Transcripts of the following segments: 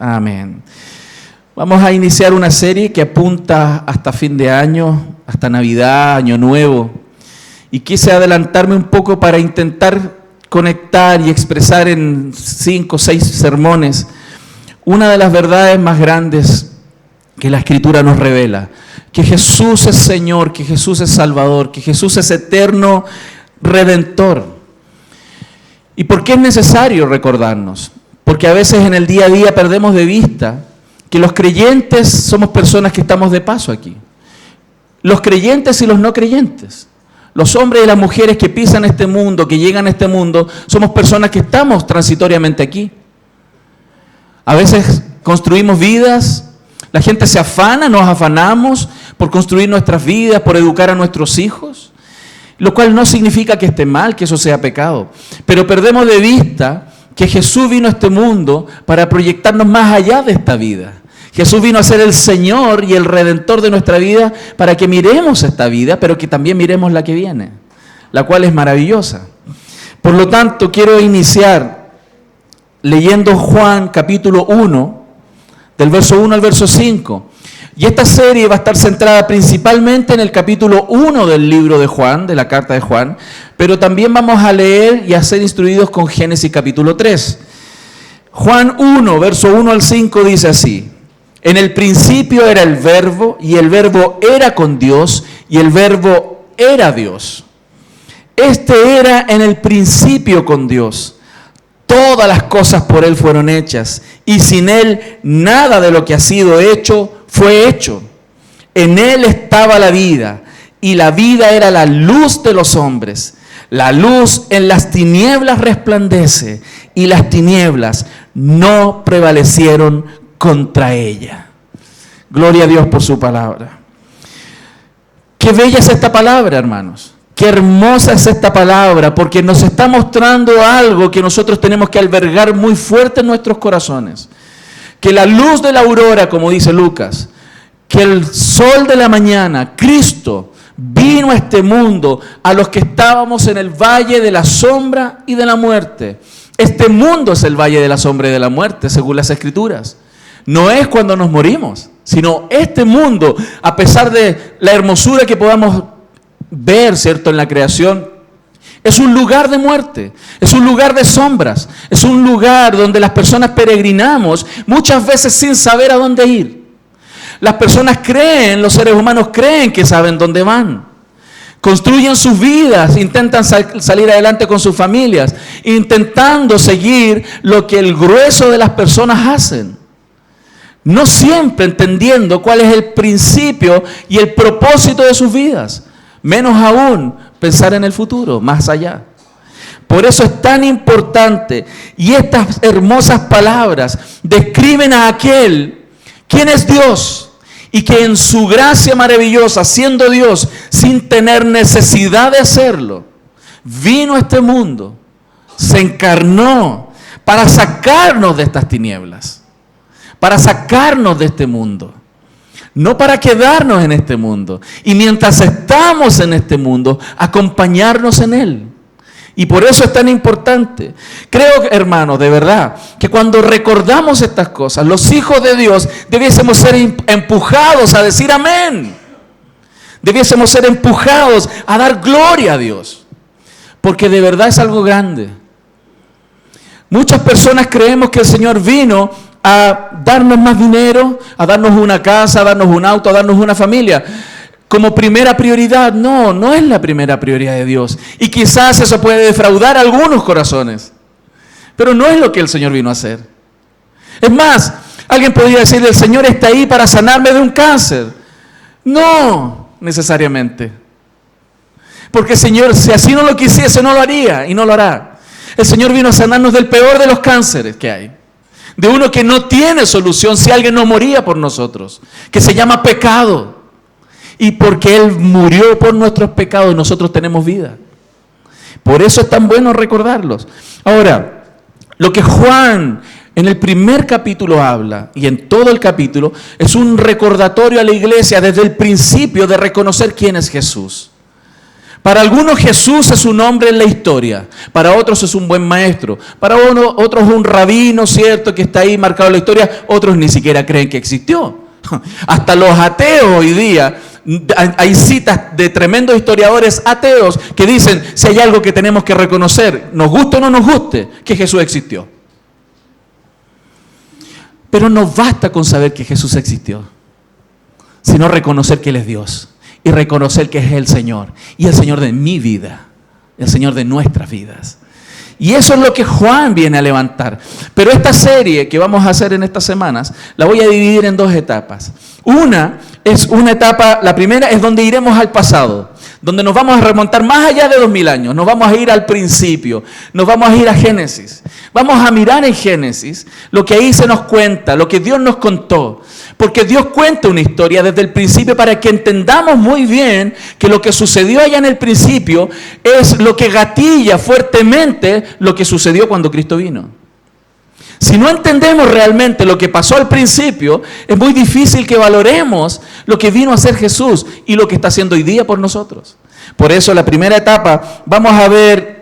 Amén. Vamos a iniciar una serie que apunta hasta fin de año, hasta Navidad, Año Nuevo. Y quise adelantarme un poco para intentar conectar y expresar en 5 o 6 sermones una de las verdades más grandes que la Escritura nos revela. Que Jesús es Señor, que Jesús es Salvador, que Jesús es eterno Redentor. ¿Y por qué es necesario recordarnos? Porque a veces en el día a día perdemos de vista que los creyentes somos personas que estamos de paso aquí. Los creyentes y los no creyentes. Los hombres y las mujeres que pisan este mundo, que llegan a este mundo, somos personas que estamos transitoriamente aquí. A veces construimos vidas, la gente se afana, nos afanamos por construir nuestras vidas, por educar a nuestros hijos, lo cual no significa que esté mal, que eso sea pecado. Pero perdemos de vista que Jesús vino a este mundo para proyectarnos más allá de esta vida. Jesús vino a ser el Señor y el Redentor de nuestra vida para que miremos esta vida, pero que también miremos la que viene, la cual es maravillosa. Por lo tanto, quiero iniciar leyendo Juan capítulo 1, del verso 1 al verso 5. Y esta serie va a estar centrada principalmente en el capítulo 1 del libro de Juan, de la carta de Juan, pero también vamos a leer y a ser instruidos con Génesis capítulo 3. Juan 1, verso 1 al 5 dice así: en el principio era el Verbo, y el Verbo era con Dios, y el Verbo era Dios. Este era en el principio con Dios. Todas las cosas por Él fueron hechas, y sin Él nada de lo que ha sido hecho fue hecho. En Él estaba la vida, y la vida era la luz de los hombres. La luz en las tinieblas resplandece, y las tinieblas no prevalecieron contra ella. Gloria a Dios por su palabra. Qué bella es esta palabra, hermanos. Qué hermosa es esta palabra, porque nos está mostrando algo que nosotros tenemos que albergar muy fuerte en nuestros corazones. Que la luz de la aurora, como dice Lucas, que el sol de la mañana, Cristo, vino a este mundo, a los que estábamos en el valle de la sombra y de la muerte. Este mundo es el valle de la sombra y de la muerte, según las Escrituras. No es cuando nos morimos, sino este mundo, a pesar de la hermosura que podamos ver, ¿cierto?, en la creación, es un lugar de muerte, es un lugar de sombras, es un lugar donde las personas peregrinamos, muchas veces sin saber a dónde ir. Las personas creen, los seres humanos creen que saben dónde van. Construyen sus vidas, intentan salir adelante con sus familias, intentando seguir lo que el grueso de las personas hacen. No siempre entendiendo cuál es el principio y el propósito de sus vidas. Menos aún pensar en el futuro, más allá. Por eso es tan importante. Y estas hermosas palabras describen a aquel quien es Dios y que en su gracia maravillosa, siendo Dios, sin tener necesidad de hacerlo, vino a este mundo, se encarnó para sacarnos de estas tinieblas, para sacarnos de este mundo. No para quedarnos en este mundo. Y mientras estamos en este mundo, acompañarnos en él. Y por eso es tan importante. Creo, hermanos, de verdad, que cuando recordamos estas cosas, los hijos de Dios debiésemos ser empujados a decir amén. Debiésemos ser empujados a dar gloria a Dios. Porque de verdad es algo grande. Muchas personas creemos que el Señor vino a darnos más dinero, a darnos una casa, a darnos un auto, a darnos una familia, como primera prioridad. No, no es la primera prioridad de Dios. Y quizás eso puede defraudar a algunos corazones, pero no es lo que el Señor vino a hacer. Es más, alguien podría decir, el Señor está ahí para sanarme de un cáncer. No, necesariamente. Porque el Señor, si así no lo quisiese, no lo haría y no lo hará. El Señor vino a sanarnos del peor de los cánceres que hay. De uno que no tiene solución si alguien no moría por nosotros, que se llama pecado. Y porque Él murió por nuestros pecados, nosotros tenemos vida. Por eso es tan bueno recordarlos. Ahora, lo que Juan en el primer capítulo habla, y en todo el capítulo, es un recordatorio a la iglesia desde el principio de reconocer quién es Jesús. Para algunos Jesús es un hombre en la historia, para otros es un buen maestro, para otros un rabino, cierto, que está ahí marcado en la historia, otros ni siquiera creen que existió. Hasta los ateos hoy día, hay citas de tremendos historiadores ateos que dicen, si hay algo que tenemos que reconocer, nos guste o no nos guste, que Jesús existió. Pero no basta con saber que Jesús existió, sino reconocer que Él es Dios y reconocer que es el Señor, y el Señor de mi vida, el Señor de nuestras vidas. Y eso es lo que Juan viene a levantar. Pero esta serie que vamos a hacer en estas semanas, la voy a dividir en dos etapas. Una es una etapa, la primera es donde iremos al pasado, donde nos vamos a remontar más allá de 2000 años, nos vamos a ir al principio, nos vamos a ir a Génesis. Vamos a mirar en Génesis lo que ahí se nos cuenta, lo que Dios nos contó. Porque Dios cuenta una historia desde el principio para que entendamos muy bien que lo que sucedió allá en el principio es lo que gatilla fuertemente lo que sucedió cuando Cristo vino. Si no entendemos realmente lo que pasó al principio, es muy difícil que valoremos lo que vino a hacer Jesús y lo que está haciendo hoy día por nosotros. Por eso, la primera etapa, vamos a ver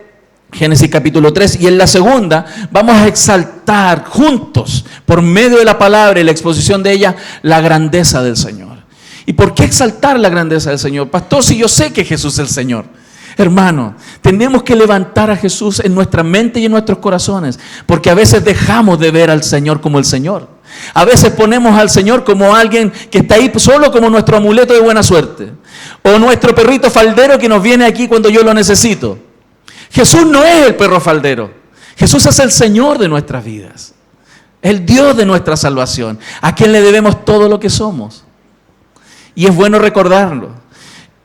Génesis capítulo 3, y en la segunda vamos a exaltar juntos, por medio de la palabra y la exposición de ella, la grandeza del Señor. ¿Y por qué exaltar la grandeza del Señor? Pastor, si yo sé que Jesús es el Señor. Hermano, tenemos que levantar a Jesús en nuestra mente y en nuestros corazones, porque a veces dejamos de ver al Señor como el Señor. A veces ponemos al Señor como alguien que está ahí solo como nuestro amuleto de buena suerte, o nuestro perrito faldero que nos viene aquí cuando yo lo necesito. Jesús no es el perro faldero. Jesús es el Señor de nuestras vidas, el Dios de nuestra salvación, a quien le debemos todo lo que somos. Y es bueno recordarlo.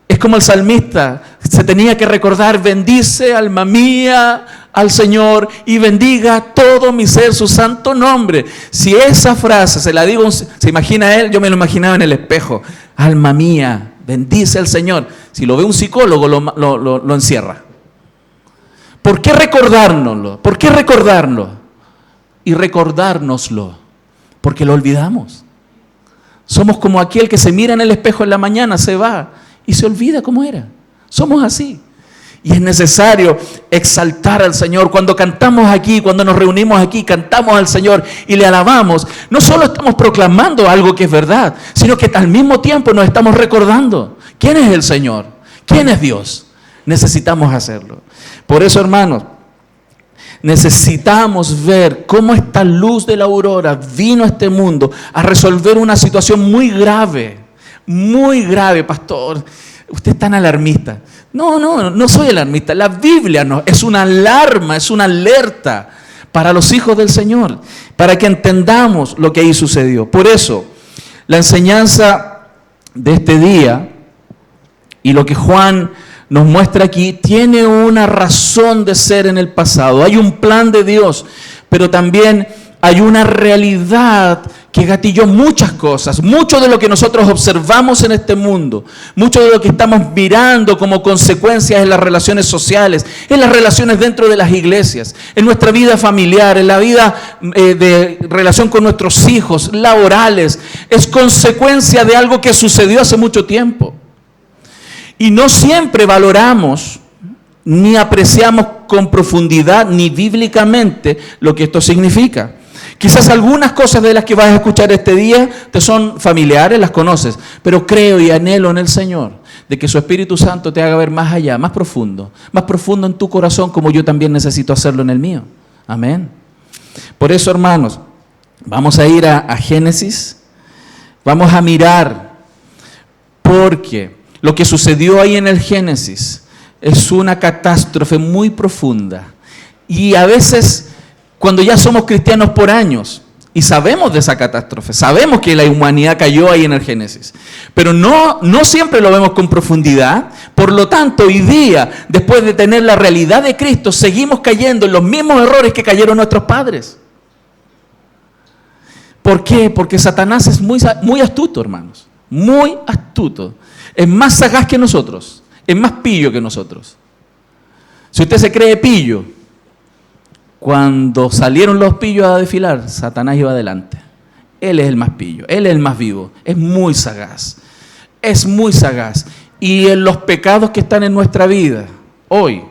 Es como el salmista se tenía que recordar: bendice, alma mía, al Señor, y bendiga todo mi ser su santo nombre. Si esa frase se la digo, se imagina él, yo me lo imaginaba en el espejo: alma mía, bendice al Señor. Si lo ve un psicólogo, lo encierra. ¿Por qué recordárnoslo? ¿Por qué recordarlo? Y recordárnoslo, porque lo olvidamos. Somos como aquel que se mira en el espejo en la mañana, se va y se olvida cómo era. Somos así. Y es necesario exaltar al Señor. Cuando cantamos aquí, cuando nos reunimos aquí, cantamos al Señor y le alabamos, no solo estamos proclamando algo que es verdad, sino que al mismo tiempo nos estamos recordando quién es el Señor, quién es Dios. Necesitamos hacerlo. Por eso, hermanos, necesitamos ver cómo esta luz de la aurora vino a este mundo a resolver una situación muy grave, pastor. Usted es tan alarmista. No soy alarmista. La Biblia es una alarma, es una alerta para los hijos del Señor, para que entendamos lo que ahí sucedió. Por eso, la enseñanza de este día y lo que Juan nos muestra aquí tiene una razón de ser en el pasado. Hay un plan de Dios, pero también hay una realidad que gatilló muchas cosas. Mucho de lo que nosotros observamos en este mundo, mucho de lo que estamos mirando como consecuencias en las relaciones sociales, en las relaciones dentro de las iglesias, en nuestra vida familiar, en la vida de relación con nuestros hijos, laborales, es consecuencia de algo que sucedió hace mucho tiempo. Y no siempre valoramos ni apreciamos con profundidad ni bíblicamente lo que esto significa. Quizás algunas cosas de las que vas a escuchar este día te son familiares, las conoces, pero creo y anhelo en el Señor de que su Espíritu Santo te haga ver más allá, más profundo en tu corazón, como yo también necesito hacerlo en el mío. Amén. Por eso, hermanos, vamos a ir a Génesis, vamos a mirar, porque lo que sucedió ahí en el Génesis es una catástrofe muy profunda. Y a veces, cuando ya somos cristianos por años y sabemos de esa catástrofe, sabemos que la humanidad cayó ahí en el Génesis, pero no siempre lo vemos con profundidad. Por lo tanto, hoy día, después de tener la realidad de Cristo, seguimos cayendo en los mismos errores que cayeron nuestros padres. ¿Por qué? Porque Satanás es muy astuto, hermanos, muy astuto. Es más sagaz que nosotros, es más pillo que nosotros. Si usted se cree pillo, cuando salieron los pillos a desfilar, Satanás iba adelante. Él es el más pillo, él es el más vivo, es muy sagaz. y en los pecados que están en nuestra vida hoy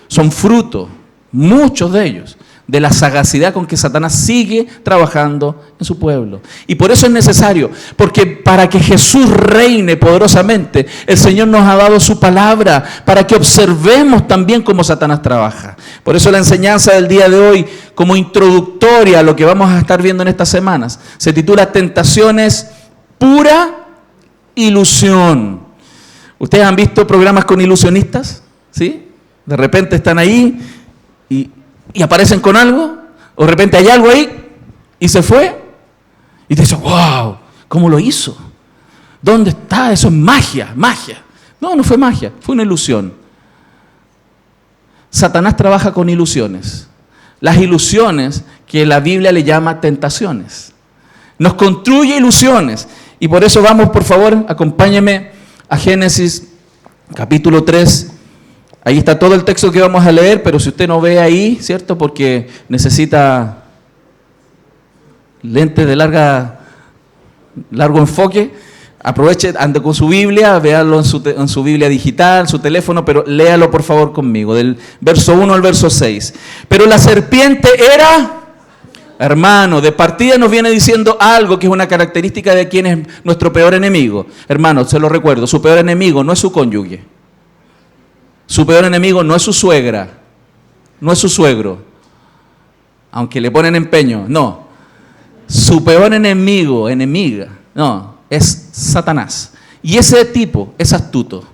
son fruto, muchos de ellos, de la sagacidad con que Satanás sigue trabajando en su pueblo. Y por eso es necesario, porque para que Jesús reine poderosamente, el Señor nos ha dado su palabra, para que observemos también cómo Satanás trabaja. Por eso la enseñanza del día de hoy, como introductoria a lo que vamos a estar viendo en estas semanas, se titula Tentaciones, pura ilusión. ¿Ustedes han visto programas con ilusionistas? ¿Sí? De repente están ahí y aparecen con algo, o de repente hay algo ahí y se fue, y te dices, wow, ¿cómo lo hizo? ¿Dónde está? Eso es magia, magia. No, no fue magia, fue una ilusión. Satanás trabaja con ilusiones. Las ilusiones que la Biblia le llama tentaciones. Nos construye ilusiones. Y por eso vamos, por favor, acompáñenme a Génesis capítulo 3. Ahí está todo el texto que vamos a leer, pero si usted no ve ahí, ¿cierto? Porque necesita lentes de largo enfoque, aproveche, ande con su Biblia, véalo en su Biblia digital, su teléfono, pero léalo por favor conmigo, del verso 1 al verso 6. Pero la serpiente era, hermano, de partida nos viene diciendo algo que es una característica de quien es nuestro peor enemigo. Hermano, se lo recuerdo, su peor enemigo no es su cónyuge. Su peor enemigo no es su suegra, no es su suegro, aunque le ponen empeño, no. Su peor enemigo, enemiga, no, es Satanás. Y ese tipo es astuto.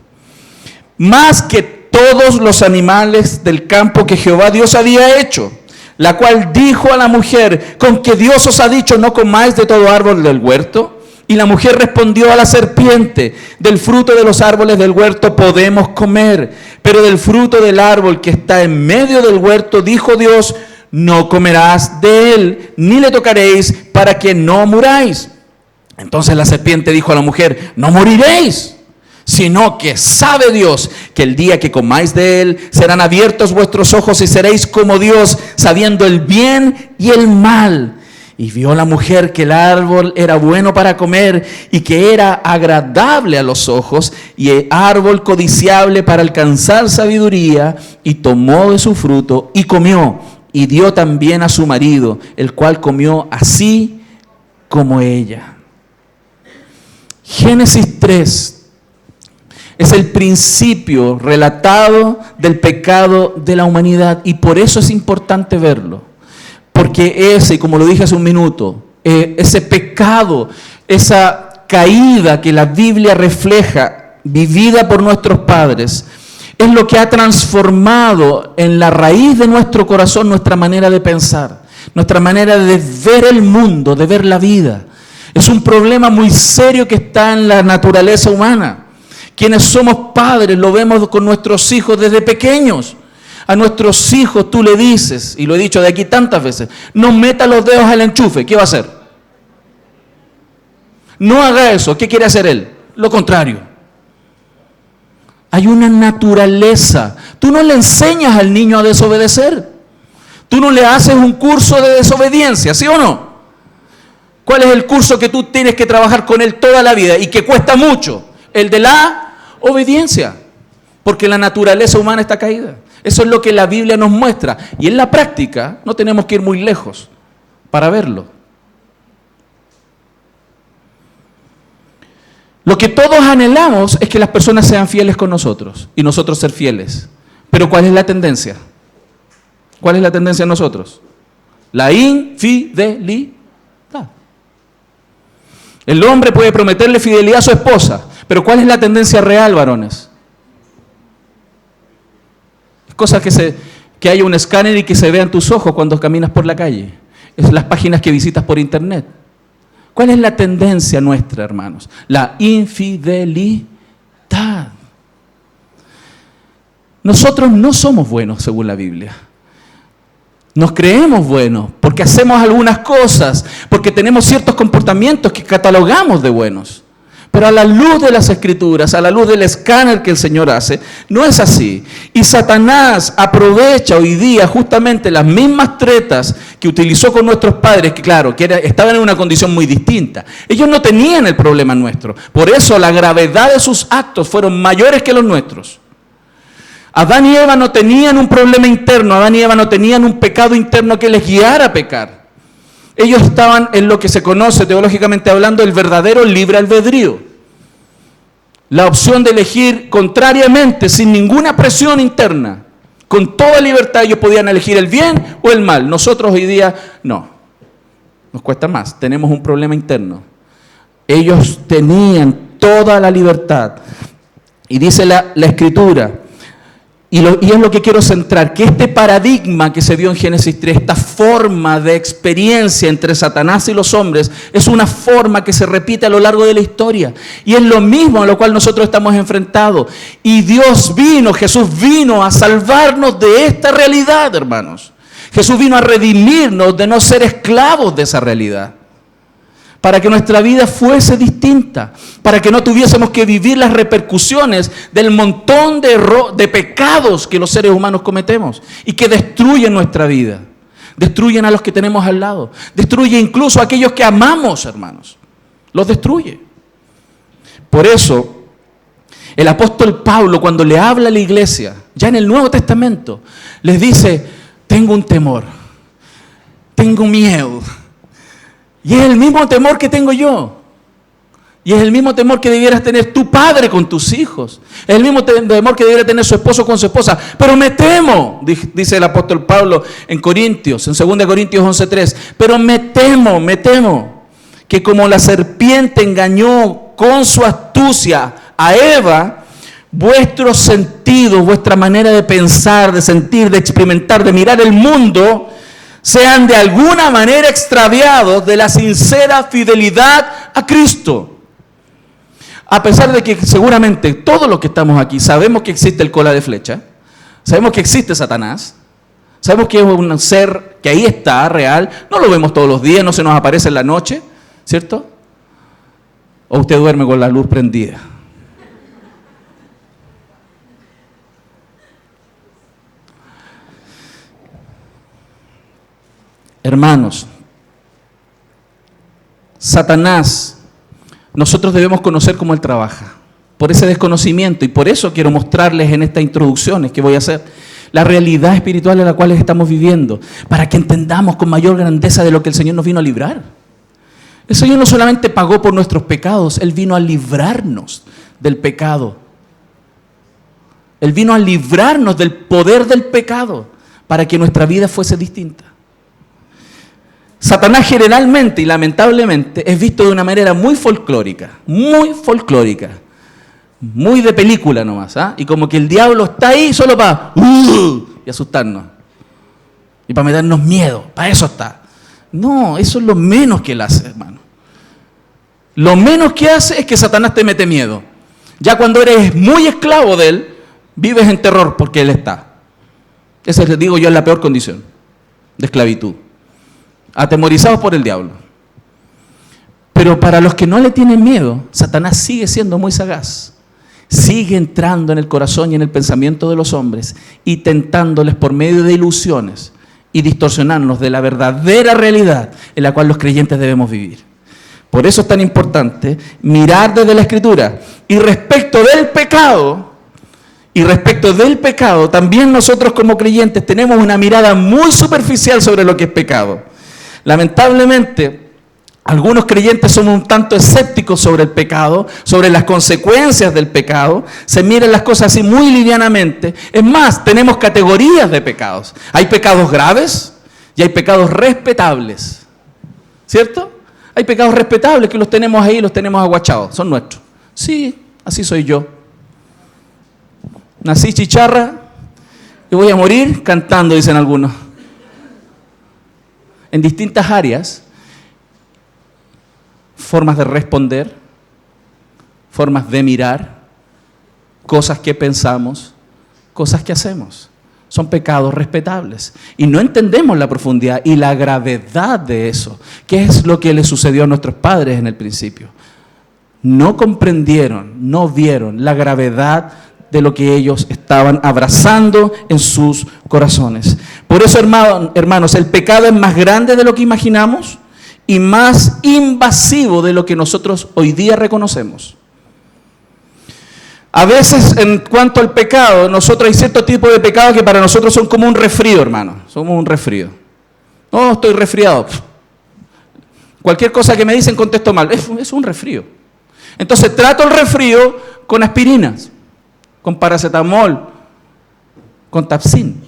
Más que todos los animales del campo que Jehová Dios había hecho, la cual dijo a la mujer, ¿con que Dios os ha dicho no comáis de todo árbol del huerto? Y la mujer respondió a la serpiente, del fruto de los árboles del huerto podemos comer, pero del fruto del árbol que está en medio del huerto, dijo Dios, no comerás de él, ni le tocaréis para que no muráis. Entonces la serpiente dijo a la mujer, no moriréis, sino que sabe Dios que el día que comáis de él, serán abiertos vuestros ojos y seréis como Dios, sabiendo el bien y el mal. Y vio la mujer que el árbol era bueno para comer y que era agradable a los ojos y el árbol codiciable para alcanzar sabiduría, y tomó de su fruto y comió y dio también a su marido, el cual comió así como ella. Génesis 3 es el principio relatado del pecado de la humanidad y por eso es importante verlo. Porque ese, como lo dije hace un minuto, ese pecado, esa caída que la Biblia refleja, vivida por nuestros padres, es lo que ha transformado en la raíz de nuestro corazón nuestra manera de pensar, nuestra manera de ver el mundo, de ver la vida. Es un problema muy serio que está en la naturaleza humana. Quienes somos padres lo vemos con nuestros hijos desde pequeños. A nuestros hijos tú le dices, y lo he dicho de aquí tantas veces, no meta los dedos al enchufe, ¿qué va a hacer? No haga eso, ¿qué quiere hacer él? Lo contrario. Hay una naturaleza. Tú no le enseñas al niño a desobedecer. Tú no le haces un curso de desobediencia, ¿sí o no? ¿Cuál es el curso que tú tienes que trabajar con él toda la vida y que cuesta mucho? El de la obediencia. Porque la naturaleza humana está caída. Eso es lo que la Biblia nos muestra. Y en la práctica no tenemos que ir muy lejos para verlo. Lo que todos anhelamos es que las personas sean fieles con nosotros y nosotros ser fieles. Pero ¿cuál es la tendencia? ¿Cuál es la tendencia en nosotros? La infidelidad. El hombre puede prometerle fidelidad a su esposa, pero ¿cuál es la tendencia real, varones? Cosas que haya un escáner y que se vean tus ojos cuando caminas por la calle. Es las páginas que visitas por internet. ¿Cuál es la tendencia nuestra, hermanos? La infidelidad. Nosotros no somos buenos según la Biblia. Nos creemos buenos porque hacemos algunas cosas, porque tenemos ciertos comportamientos que catalogamos de buenos. Pero a la luz de las Escrituras, a la luz del escáner que el Señor hace, no es así. Y Satanás aprovecha hoy día justamente las mismas tretas que utilizó con nuestros padres, que claro, estaban en una condición muy distinta. Ellos no tenían el problema nuestro. Por eso la gravedad de sus actos fueron mayores que los nuestros. Adán y Eva no tenían un problema interno, Adán y Eva no tenían un pecado interno que les guiara a pecar. Ellos estaban en lo que se conoce teológicamente hablando el verdadero libre albedrío. La opción de elegir contrariamente, sin ninguna presión interna. Con toda libertad ellos podían elegir el bien o el mal. Nosotros hoy día no. Nos cuesta más, tenemos un problema interno. Ellos tenían toda la libertad. Y dice la Escritura, y es lo que quiero centrar, que este paradigma que se dio en Génesis 3, esta forma de experiencia entre Satanás y los hombres, es una forma que se repite a lo largo de la historia. Y es lo mismo a lo cual nosotros estamos enfrentados. Y Jesús vino a salvarnos de esta realidad, hermanos. Jesús vino a redimirnos de no ser esclavos de esa realidad. Para que nuestra vida fuese distinta, para que no tuviésemos que vivir las repercusiones del montón de pecados que los seres humanos cometemos y que destruyen nuestra vida, destruyen a los que tenemos al lado, destruye incluso a aquellos que amamos, hermanos, los destruye. Por eso, el apóstol Pablo, cuando le habla a la iglesia, ya en el Nuevo Testamento, les dice, tengo un temor, tengo miedo. Y es el mismo temor que tengo yo. Y es el mismo temor que debieras tener tu padre con tus hijos. Es el mismo temor que debiera tener su esposo con su esposa. Pero me temo, dice el apóstol Pablo en Corintios, en 2 Corintios 11:3. Pero me temo que como la serpiente engañó con su astucia a Eva, vuestros sentidos, vuestra manera de pensar, de sentir, de experimentar, de mirar el mundo, sean de alguna manera extraviados de la sincera fidelidad a Cristo. A pesar de que seguramente todos los que estamos aquí sabemos que existe el cola de flecha, sabemos que existe Satanás, sabemos que es un ser que ahí está, real, no lo vemos todos los días, no se nos aparece en la noche, ¿cierto? ¿O usted duerme con la luz prendida? Hermanos, Satanás, nosotros debemos conocer cómo él trabaja. Por ese desconocimiento, y por eso quiero mostrarles en estas introducciones que voy a hacer, la realidad espiritual en la cual estamos viviendo, para que entendamos con mayor grandeza de lo que el Señor nos vino a librar. El Señor no solamente pagó por nuestros pecados, Él vino a librarnos del pecado. Él vino a librarnos del poder del pecado, para que nuestra vida fuese distinta. Satanás generalmente y lamentablemente es visto de una manera muy folclórica, muy de película nomás, ¿ah? Y como que el diablo está ahí solo para y asustarnos y para meternos miedo, para eso está. No, eso es lo menos que él hace, hermano. Lo menos que hace es que Satanás te mete miedo. Ya cuando eres muy esclavo de él, vives en terror porque él está. Esa, les digo yo, es la peor condición de esclavitud. Atemorizados por el diablo. Pero para los que no le tienen miedo, Satanás sigue siendo muy sagaz. Sigue entrando en el corazón y en el pensamiento de los hombres y tentándoles por medio de ilusiones y distorsionarnos de la verdadera realidad en la cual los creyentes debemos vivir. Por eso es tan importante mirar desde la Escritura. Y respecto del pecado, también nosotros como creyentes tenemos una mirada muy superficial sobre lo que es pecado. Lamentablemente, algunos creyentes son un tanto escépticos sobre el pecado, sobre las consecuencias del pecado, se miran las cosas así muy livianamente. Es más, tenemos categorías de pecados. Hay pecados graves y hay pecados respetables, ¿cierto? Hay pecados respetables que los tenemos ahí, los tenemos aguachados, son nuestros. Sí, así soy yo. Nací chicharra y voy a morir cantando, dicen algunos. En distintas áreas, formas de responder, formas de mirar, cosas que pensamos, cosas que hacemos. Son pecados respetables. Y no entendemos la profundidad y la gravedad de eso. ¿Qué es lo que le sucedió a nuestros padres en el principio? no comprendieron, no vieron la gravedad de lo que ellos estaban abrazando en sus corazones. Por eso, hermanos, el pecado es más grande de lo que imaginamos y más invasivo de lo que nosotros hoy día reconocemos. A veces, en cuanto al pecado, nosotros hay cierto tipo de pecados que para nosotros son como un resfrío, hermano. Somos un resfrío. No, estoy resfriado. Cualquier cosa que me dicen contesto mal. Es un resfrío. Entonces trato el resfrío con aspirinas, con paracetamol, con Tapsin.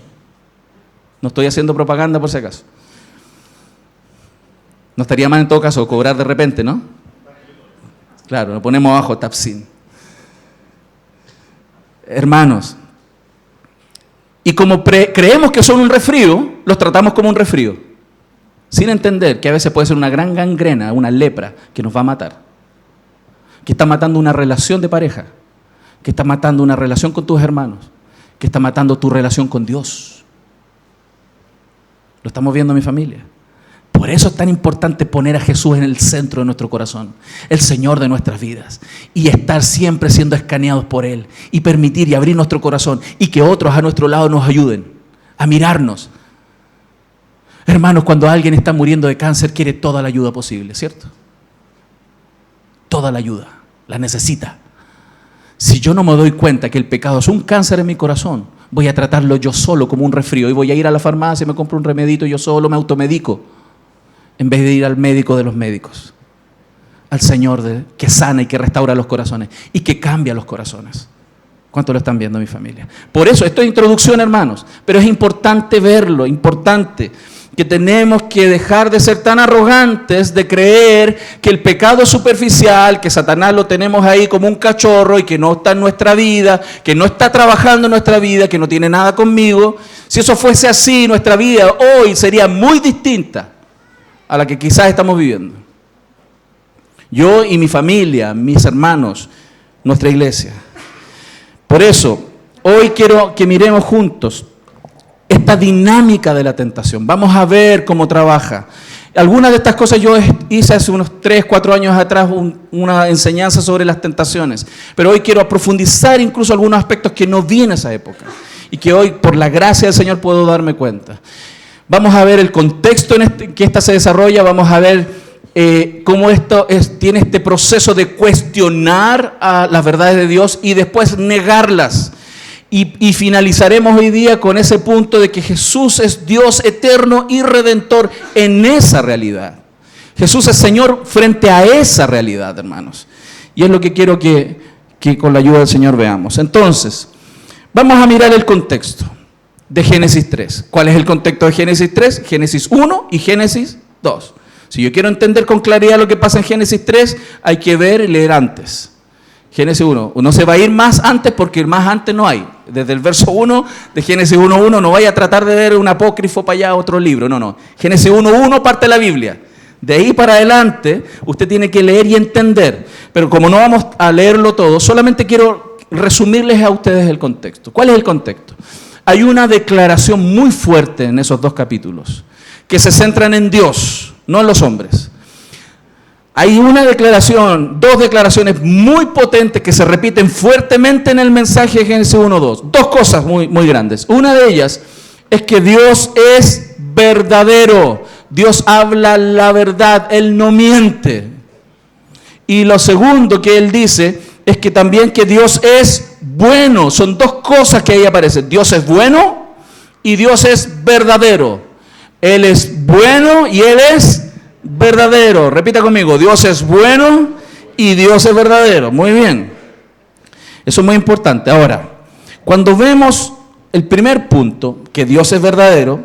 No estoy haciendo propaganda por si acaso. No estaría mal en todo caso cobrar de repente, ¿no? Claro, lo ponemos abajo Tapsin. Hermanos, y como creemos que son un resfrío, los tratamos como un resfrío, sin entender que a veces puede ser una gran gangrena, una lepra que nos va a matar, que está matando una relación de pareja, que está matando una relación con tus hermanos, que está matando tu relación con Dios. Lo estamos viendo en mi familia. Por eso es tan importante poner a Jesús en el centro de nuestro corazón, el Señor de nuestras vidas, y estar siempre siendo escaneados por Él, y permitir y abrir nuestro corazón, y que otros a nuestro lado nos ayuden a mirarnos. Hermanos, cuando alguien está muriendo de cáncer, quiere toda la ayuda posible, ¿cierto? Toda la ayuda, la necesita. Si yo no me doy cuenta que el pecado es un cáncer en mi corazón, voy a tratarlo yo solo como un resfrío, y voy a ir a la farmacia y me compro un remedito, yo solo me automedico, en vez de ir al médico de los médicos, al Señor que sana y que restaura los corazones y que cambia los corazones. ¿Cuánto lo están viendo, mi familia? Por eso, esto es introducción, hermanos, pero es importante verlo, importante que tenemos que dejar de ser tan arrogantes de creer que el pecado es superficial, que Satanás lo tenemos ahí como un cachorro y que no está en nuestra vida, que no está trabajando en nuestra vida, que no tiene nada conmigo. Si eso fuese así, nuestra vida hoy sería muy distinta a la que quizás estamos viviendo. Yo y mi familia, mis hermanos, nuestra iglesia. Por eso, hoy quiero que miremos juntos esta dinámica de la tentación. Vamos a ver cómo trabaja. Algunas de estas cosas yo hice hace unos 3, 4 años atrás una enseñanza sobre las tentaciones. Pero hoy quiero profundizar incluso algunos aspectos que no vi en esa época y que hoy, por la gracia del Señor, puedo darme cuenta. Vamos a ver el contexto en que esta se desarrolla, vamos a ver cómo esto tiene este proceso de cuestionar a las verdades de Dios y después negarlas. Y finalizaremos hoy día con ese punto de que Jesús es Dios eterno y redentor en esa realidad. Jesús es Señor frente a esa realidad, hermanos. Y es lo que quiero que con la ayuda del Señor veamos. Entonces, vamos a mirar el contexto de Génesis 3. ¿Cuál es el contexto de Génesis 3? Génesis 1 y Génesis 2. Si yo quiero entender con claridad lo que pasa en Génesis 3, hay que ver y leer antes. Génesis 1. Uno se va a ir más antes porque más antes no hay. Desde el verso 1 de Génesis 1.1 no vaya a tratar de ver un apócrifo para allá, otro libro. No. Génesis 1.1 parte de la Biblia. De ahí para adelante usted tiene que leer y entender. Pero como no vamos a leerlo todo, solamente quiero resumirles a ustedes el contexto. ¿Cuál es el contexto? Hay una declaración muy fuerte en esos 2 capítulos que se centran en Dios, no en los hombres. Hay una declaración, 2 declaraciones muy potentes que se repiten fuertemente en el mensaje de Génesis 1.2. 2 cosas muy, muy grandes. Una de ellas es que Dios es verdadero. Dios habla la verdad, Él no miente. Y lo segundo que Él dice es que también que Dios es bueno. Son 2 cosas que ahí aparecen. Dios es bueno y Dios es verdadero. Él es bueno y Él es verdadero. Repita conmigo, Dios es bueno y Dios es verdadero. Muy bien. Eso es muy importante. Ahora, cuando vemos el primer punto, que Dios es verdadero,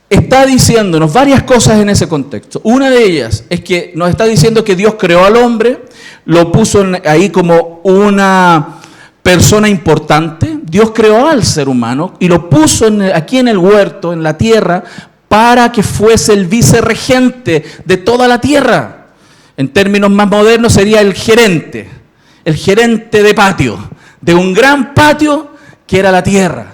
está diciéndonos varias cosas en ese contexto. Una de ellas es que nos está diciendo que Dios creó al hombre, lo puso ahí como una persona importante. Dios creó al ser humano y lo puso aquí en el huerto, en la tierra, para que fuese el vicerregente de toda la tierra. En términos más modernos sería el gerente de patio, de un gran patio que era la tierra.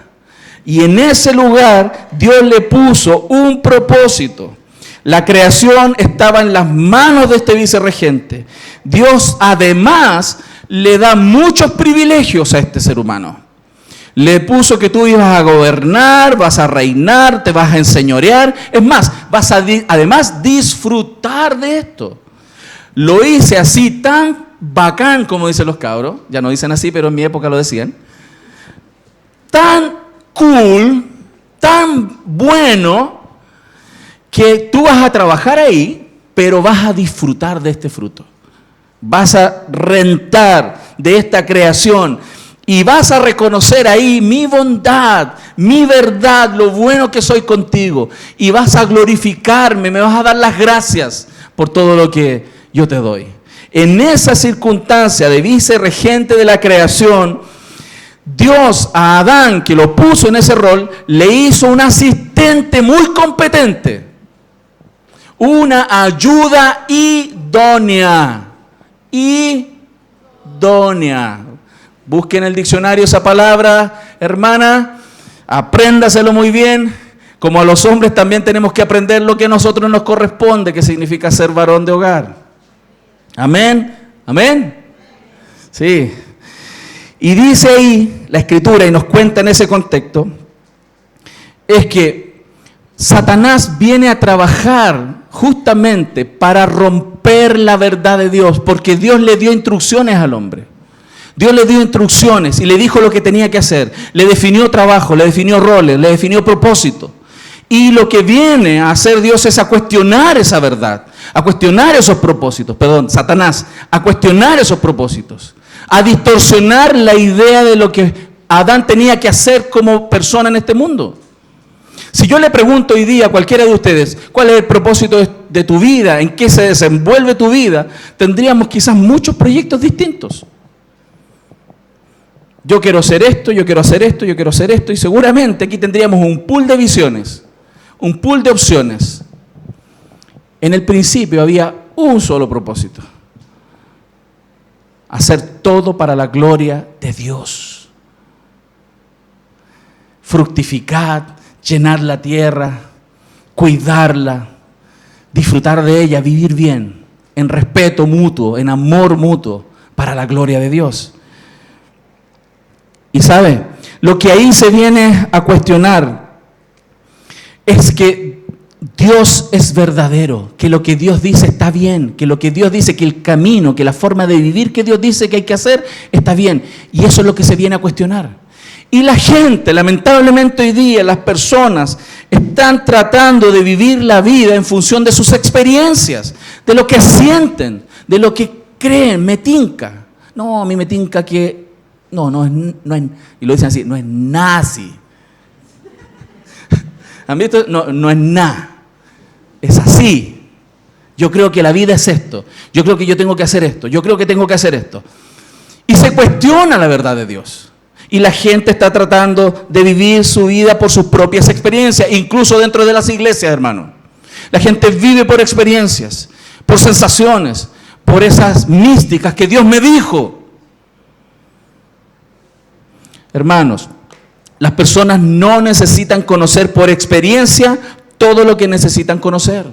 Y en ese lugar Dios le puso un propósito. La creación estaba en las manos de este vicerregente. Dios además le da muchos privilegios a este ser humano. Le puso que tú ibas a gobernar, vas a reinar, te vas a enseñorear. Es más, vas a además disfrutar de esto. Lo hice así tan bacán, como dicen los cabros. Ya no dicen así, pero en mi época lo decían. Tan cool, tan bueno, que tú vas a trabajar ahí, pero vas a disfrutar de este fruto. Vas a rentar de esta creación y vas a reconocer ahí mi bondad, mi verdad, lo bueno que soy contigo. Y vas a glorificarme, me vas a dar las gracias por todo lo que yo te doy. En esa circunstancia de vicerregente de la creación, Dios a Adán, que lo puso en ese rol, le hizo un asistente muy competente. Una ayuda idónea. Idónea. Busquen en el diccionario esa palabra, hermana. Apréndaselo muy bien. Como a los hombres también tenemos que aprender lo que a nosotros nos corresponde, que significa ser varón de hogar. Amén. Amén. Sí. Y dice ahí la Escritura, y nos cuenta en ese contexto, es que Satanás viene a trabajar justamente para romper la verdad de Dios, porque Dios le dio instrucciones al hombre. Dios le dio instrucciones y le dijo lo que tenía que hacer. Le definió trabajo, le definió roles, le definió propósito. Y lo que viene a hacer Dios es a cuestionar esa verdad, a cuestionar esos propósitos, Satanás, a cuestionar esos propósitos, a distorsionar la idea de lo que Adán tenía que hacer como persona en este mundo. Si yo le pregunto hoy día a cualquiera de ustedes, ¿cuál es el propósito de tu vida? ¿En qué se desenvuelve tu vida? Tendríamos quizás muchos proyectos distintos. Yo quiero hacer esto, yo quiero hacer esto, yo quiero hacer esto, y seguramente aquí tendríamos un pool de visiones, un pool de opciones. En el principio había un solo propósito: hacer todo para la gloria de Dios. Fructificar, llenar la tierra, cuidarla, disfrutar de ella, vivir bien, en respeto mutuo, en amor mutuo, para la gloria de Dios. Y sabe, lo que ahí se viene a cuestionar es que Dios es verdadero, que lo que Dios dice está bien, que lo que Dios dice, que el camino, que la forma de vivir que Dios dice que hay que hacer está bien. Y eso es lo que se viene a cuestionar. Y la gente, lamentablemente hoy día, las personas están tratando de vivir la vida en función de sus experiencias, de lo que sienten, de lo que creen. Me tinca. No, a mí me tinca que... No es, y lo dicen así, no es nazi. A mí esto no es nada. Es así. Yo creo que la vida es esto. Yo creo que yo tengo que hacer esto. Yo creo que tengo que hacer esto. Y se cuestiona la verdad de Dios. Y la gente está tratando de vivir su vida por sus propias experiencias, incluso dentro de las iglesias, hermano. La gente vive por experiencias, por sensaciones, por esas místicas que Dios me dijo. Hermanos, las personas no necesitan conocer por experiencia todo lo que necesitan conocer.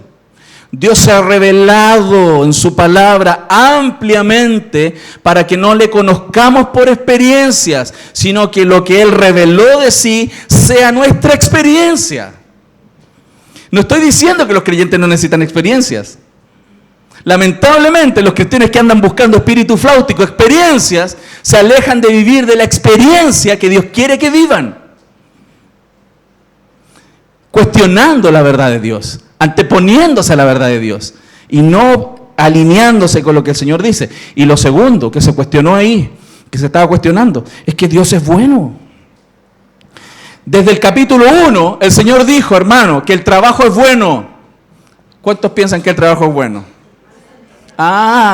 Dios se ha revelado en su palabra ampliamente para que no le conozcamos por experiencias, sino que lo que Él reveló de sí sea nuestra experiencia. No estoy diciendo que los creyentes no necesitan experiencias. Lamentablemente, los cristianos que andan buscando espíritu flautico, experiencias, se alejan de vivir de la experiencia que Dios quiere que vivan. Cuestionando la verdad de Dios, anteponiéndose a la verdad de Dios y no alineándose con lo que el Señor dice. Y lo segundo que se cuestionó ahí, que se estaba cuestionando, es que Dios es bueno. Desde el capítulo 1, el Señor dijo, hermano, que el trabajo es bueno. ¿Cuántos piensan que el trabajo es bueno?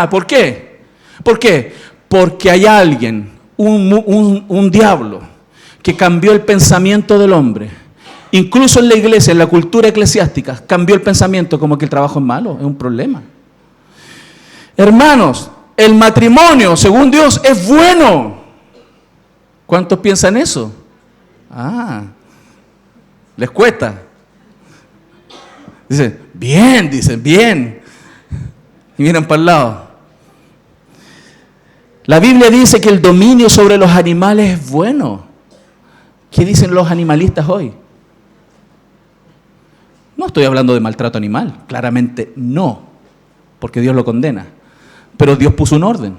¿Por qué? ¿Por qué? Porque hay alguien, un diablo, que cambió el pensamiento del hombre. Incluso en la iglesia, en la cultura eclesiástica, cambió el pensamiento como que el trabajo es malo, es un problema. Hermanos, el matrimonio, según Dios, es bueno. ¿Cuántos piensan eso? Les cuesta. Dicen, bien. Y miran para el lado. La Biblia dice que el dominio sobre los animales es bueno. ¿Qué dicen los animalistas hoy? No estoy hablando de maltrato animal, claramente no, porque Dios lo condena. Pero Dios puso un orden.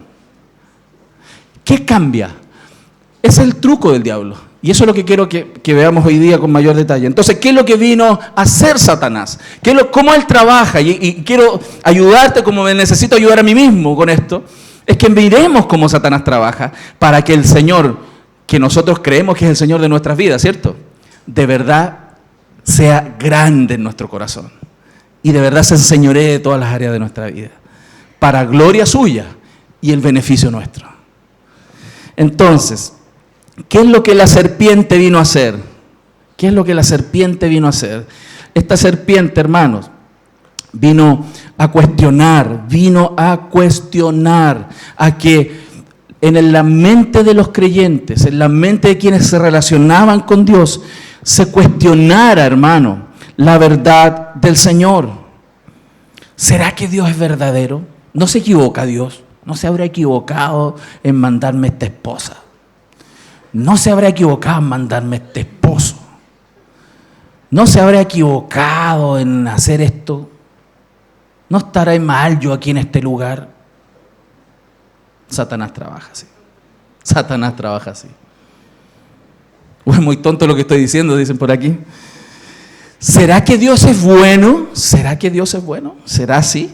¿Qué cambia? Ese es el truco del diablo. Y eso es lo que quiero que veamos hoy día con mayor detalle. Entonces, ¿qué es lo que vino a hacer Satanás? ¿Cómo él trabaja? Y quiero ayudarte como me necesito ayudar a mí mismo con esto. Es que miremos cómo Satanás trabaja para que el Señor, que nosotros creemos que es el Señor de nuestras vidas, ¿cierto? De verdad sea grande en nuestro corazón. Y de verdad se enseñoree de todas las áreas de nuestra vida. Para gloria suya y el beneficio nuestro. Entonces, ¿qué es lo que la serpiente vino a hacer? ¿Qué es lo que la serpiente vino a hacer? Esta serpiente, hermanos, vino a cuestionar, a que en la mente de los creyentes, en la mente de quienes se relacionaban con Dios, se cuestionara, hermano, la verdad del Señor. ¿Será que Dios es verdadero? ¿No se equivoca Dios? ¿No se habrá equivocado en mandarme esta esposa? ¿No se habrá equivocado en mandarme este esposo? ¿No se habrá equivocado en hacer esto? ¿No estaré mal yo aquí en este lugar? Satanás trabaja así. Satanás trabaja así. Es muy tonto lo que estoy diciendo, dicen por aquí. ¿Será que Dios es bueno? ¿Será que Dios es bueno? ¿Será así?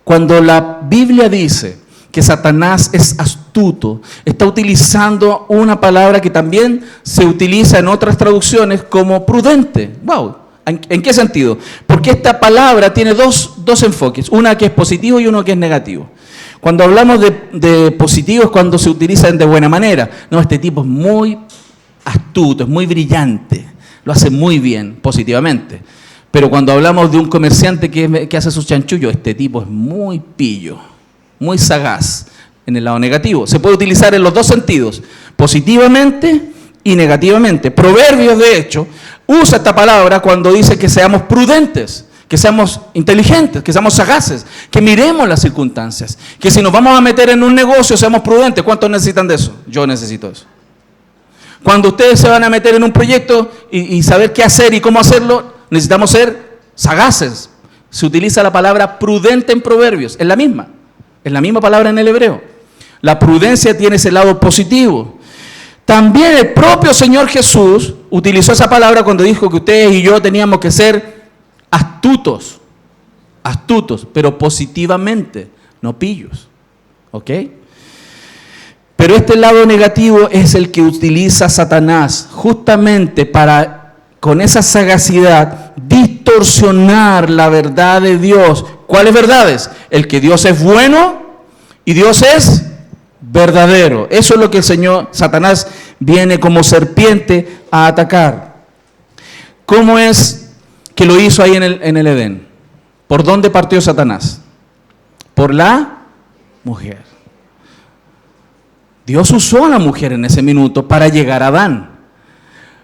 Cuando la Biblia dice que Satanás es astuto, está utilizando una palabra que también se utiliza en otras traducciones como prudente. ¡Wow! ¿En qué sentido? Porque esta palabra tiene dos enfoques, una que es positivo y uno que es negativo. Cuando hablamos de positivo es cuando se utilizan de buena manera. No, este tipo es muy astuto, es muy brillante, lo hace muy bien, positivamente. Pero cuando hablamos de un comerciante que hace sus chanchullos, este tipo es muy pillo, muy sagaz, en el lado negativo. Se puede utilizar en los dos sentidos, positivamente y negativamente. Proverbios, de hecho, usa esta palabra cuando dice que seamos prudentes, que seamos inteligentes, que seamos sagaces, que miremos las circunstancias, que si nos vamos a meter en un negocio seamos prudentes. ¿Cuántos necesitan de eso? Yo necesito eso. Cuando ustedes se van a meter en un proyecto y saber qué hacer y cómo hacerlo, necesitamos ser sagaces. Se utiliza la palabra prudente en Proverbios, es la misma palabra en el hebreo. La prudencia tiene ese lado positivo. También el propio Señor Jesús utilizó esa palabra cuando dijo que ustedes y yo teníamos que ser astutos, pero positivamente, no pillos. ¿Ok? Pero este lado negativo es el que utiliza Satanás justamente para, con esa sagacidad, distorsionar la verdad de Dios. ¿Cuáles verdades? El que Dios es bueno y Dios es verdadero. Eso es lo que el Señor Satanás viene como serpiente a atacar. ¿Cómo es que lo hizo ahí en el Edén? ¿Por dónde partió Satanás? Por la mujer. Dios usó a la mujer en ese minuto para llegar a Adán.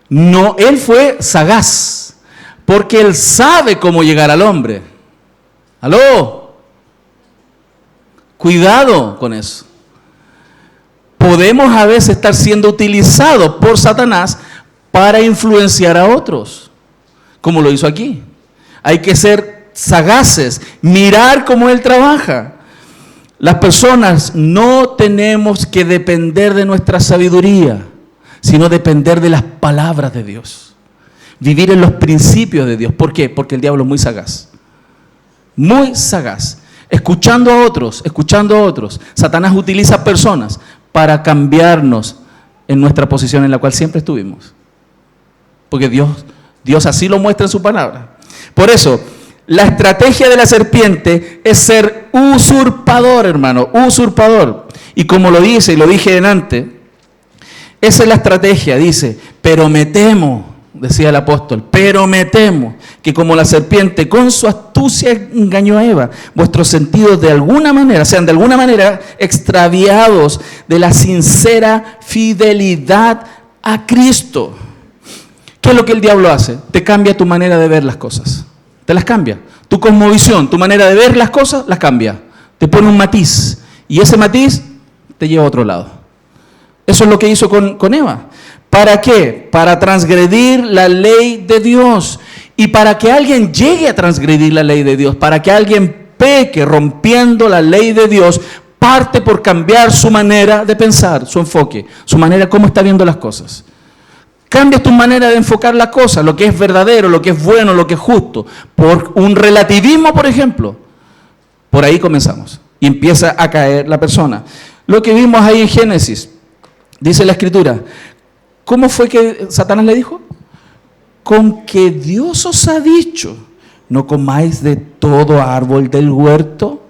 No, él fue sagaz, porque él sabe cómo llegar al hombre. ¿Aló? Cuidado con eso. Podemos a veces estar siendo utilizados por Satanás para influenciar a otros, como lo hizo aquí. Hay que ser sagaces, mirar cómo él trabaja. Las personas no tenemos que depender de nuestra sabiduría, sino depender de las palabras de Dios. Vivir en los principios de Dios. ¿Por qué? Porque el diablo es muy sagaz. Muy sagaz. Escuchando a otros. Satanás utiliza personas para cambiarnos en nuestra posición en la cual siempre estuvimos. Porque Dios así lo muestra en su palabra. Por eso, la estrategia de la serpiente es ser usurpador, hermano, usurpador. Y como lo dice, y lo dije delante, esa es la estrategia, dice, pero me temo, decía el apóstol, pero me temo que como la serpiente con su astucia engañó a Eva, vuestros sentidos de alguna manera, sean de alguna manera extraviados de la sincera fidelidad a Cristo. ¿Qué es lo que el diablo hace? Te cambia tu manera de ver las cosas. Te las cambia. Tu cosmovisión, tu manera de ver las cosas, las cambia. Te pone un matiz. Y ese matiz te lleva a otro lado. Eso es lo que hizo con Eva. ¿Para qué? Para transgredir la ley de Dios. Y para que alguien llegue a transgredir la ley de Dios, para que alguien peque rompiendo la ley de Dios, parte por cambiar su manera de pensar, su enfoque, su manera, cómo está viendo las cosas. Cambias tu manera de enfocar las cosas, lo que es verdadero, lo que es bueno, lo que es justo, por un relativismo, por ejemplo. Por ahí comenzamos y empieza a caer la persona. Lo que vimos ahí en Génesis, dice la Escritura, ¿cómo fue que Satanás le dijo? Con que Dios os ha dicho, no comáis de todo árbol del huerto.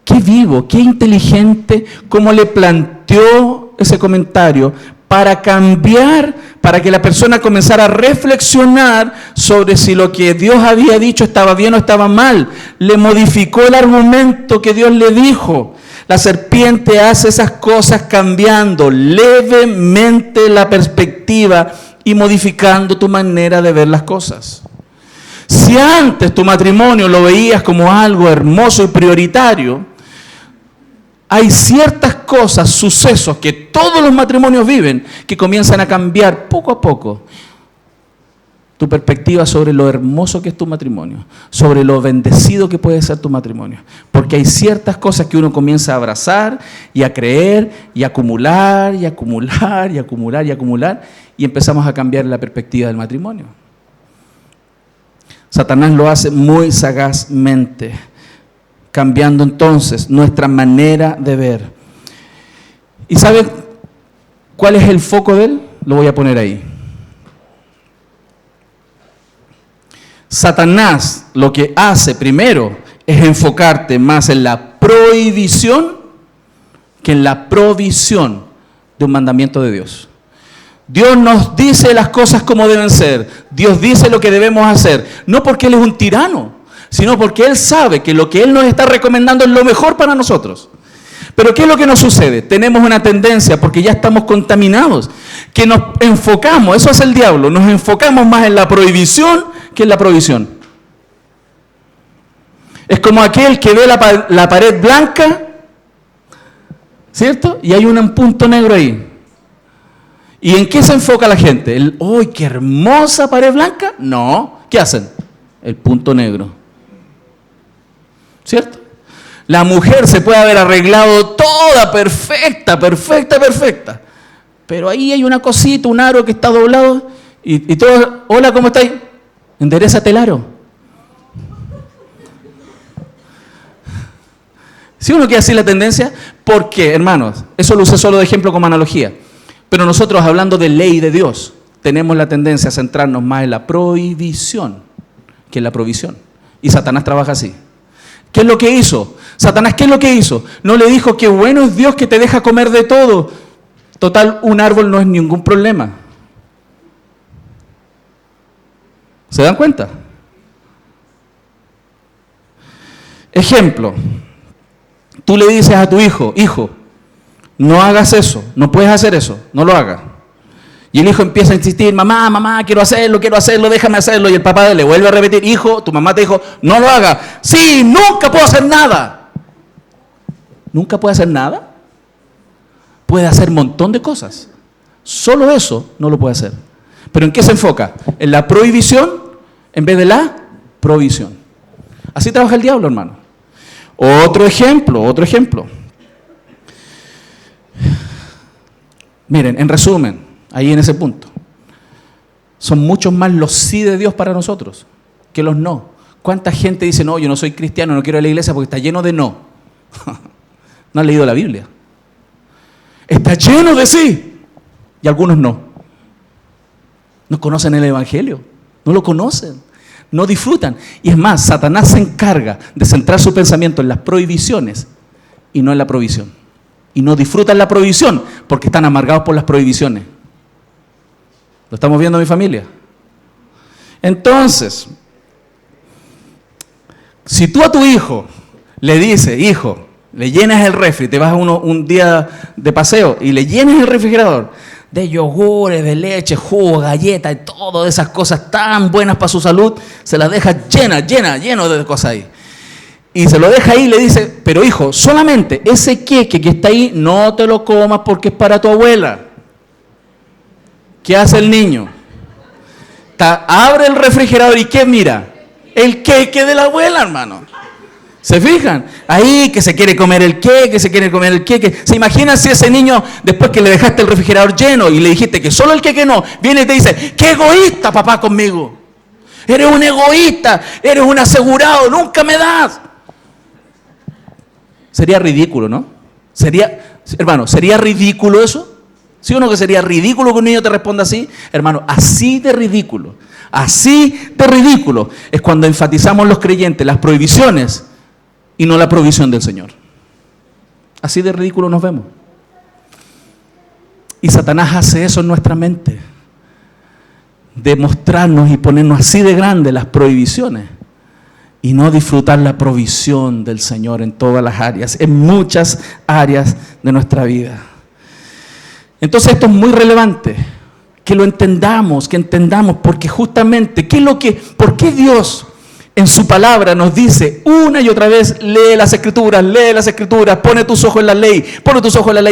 Qué vivo, qué inteligente, cómo le planteó ese comentario para cambiar, para que la persona comenzara a reflexionar sobre si lo que Dios había dicho estaba bien o estaba mal. Le modificó el argumento que Dios le dijo. La serpiente hace esas cosas cambiando levemente la perspectiva y modificando tu manera de ver las cosas. Si antes tu matrimonio lo veías como algo hermoso y prioritario, hay ciertas cosas, sucesos que todos los matrimonios viven, que comienzan a cambiar poco a poco tu perspectiva sobre lo hermoso que es tu matrimonio, sobre lo bendecido que puede ser tu matrimonio. Porque hay ciertas cosas que uno comienza a abrazar y a creer y a acumular y acumular y acumular y acumular, y empezamos a cambiar la perspectiva del matrimonio. Satanás lo hace muy sagazmente, cambiando entonces nuestra manera de ver. ¿Y saben cuál es el foco de él? Lo voy a poner ahí. Satanás lo que hace primero es enfocarte más en la prohibición que en la provisión de un mandamiento de Dios. Dios nos dice las cosas como deben ser. Dios dice lo que debemos hacer. No porque Él es un tirano, sino porque Él sabe que lo que Él nos está recomendando es lo mejor para nosotros. Pero ¿qué es lo que nos sucede? Tenemos una tendencia, porque ya estamos contaminados, que nos enfocamos, eso hace el diablo, nos enfocamos más en la prohibición que en la provisión. Es como aquel que ve la pared blanca, ¿cierto? Y hay un punto negro ahí. ¿Y en qué se enfoca la gente? ¡Uy, qué hermosa pared blanca! No, ¿qué hacen? El punto negro. ¿Cierto? La mujer se puede haber arreglado toda perfecta, perfecta, perfecta. Pero ahí hay una cosita, un aro que está doblado y todo, hola, ¿cómo estáis? Enderézate el aro. ¿Sí uno quiere así la tendencia? ¿Por qué, hermanos? Eso lo usé solo de ejemplo como analogía. Pero nosotros, hablando de ley de Dios, tenemos la tendencia a centrarnos más en la prohibición que en la provisión. Y Satanás trabaja así. ¿Qué es lo que hizo? Satanás, ¿qué es lo que hizo? No le dijo que bueno es Dios que te deja comer de todo. Total, un árbol no es ningún problema. ¿Se dan cuenta? Ejemplo, tú le dices a tu hijo, hijo, no hagas eso, no puedes hacer eso, no lo hagas. Y el hijo empieza a insistir, mamá, mamá, quiero hacerlo, déjame hacerlo. Y el papá le vuelve a repetir, hijo, tu mamá te dijo, no lo hagas. Sí, nunca puedo hacer nada. ¿Nunca puede hacer nada? Puede hacer un montón de cosas. Solo eso no lo puede hacer. ¿Pero en qué se enfoca? En la prohibición en vez de la provisión. Así trabaja el diablo, hermano. Otro ejemplo. Miren, en resumen, ahí en ese punto, son muchos más los sí de Dios para nosotros que los no. ¿Cuánta gente dice, no, yo no soy cristiano, no quiero ir a la iglesia porque está lleno de no? No han leído la Biblia. Está lleno de sí y algunos no. No conocen el Evangelio, no lo conocen, no disfrutan. Y es más, Satanás se encarga de centrar su pensamiento en las prohibiciones y no en la provisión. Y no disfrutan la provisión porque están amargados por las prohibiciones. ¿Lo estamos viendo, mi familia? Entonces, si tú a tu hijo le dices, hijo, le llenas el refri, te vas un día de paseo y le llenas el refrigerador de yogures, de leche, jugo, galletas y todas esas cosas tan buenas para su salud, se las deja lleno de cosas ahí. Y se lo deja ahí y le dice, pero hijo, solamente ese queque que está ahí, no te lo comas porque es para tu abuela. ¿Qué hace el niño? Abre el refrigerador y ¿qué mira? El queque de la abuela, hermano. ¿Se fijan? Ahí que se quiere comer el queque, ¿Se imaginan si ese niño, después que le dejaste el refrigerador lleno y le dijiste que solo el queque no, viene y te dice, ¡qué egoísta, papá, conmigo! Eres un egoísta, eres un asegurado, nunca me das. Sería ridículo, ¿no? Hermano, ¿sería ridículo eso? ¿Sí o no que sería ridículo que un niño te responda así? Hermano, así de ridículo es cuando enfatizamos los creyentes las prohibiciones y no la provisión del Señor. Así de ridículo nos vemos. Y Satanás hace eso en nuestra mente, de mostrarnos y ponernos así de grande las prohibiciones y no disfrutar la provisión del Señor en todas las áreas, en muchas áreas de nuestra vida. Entonces esto es muy relevante, que lo entendamos, porque justamente, ¿por qué Dios en su palabra nos dice una y otra vez, lee las escrituras, pone tus ojos en la ley,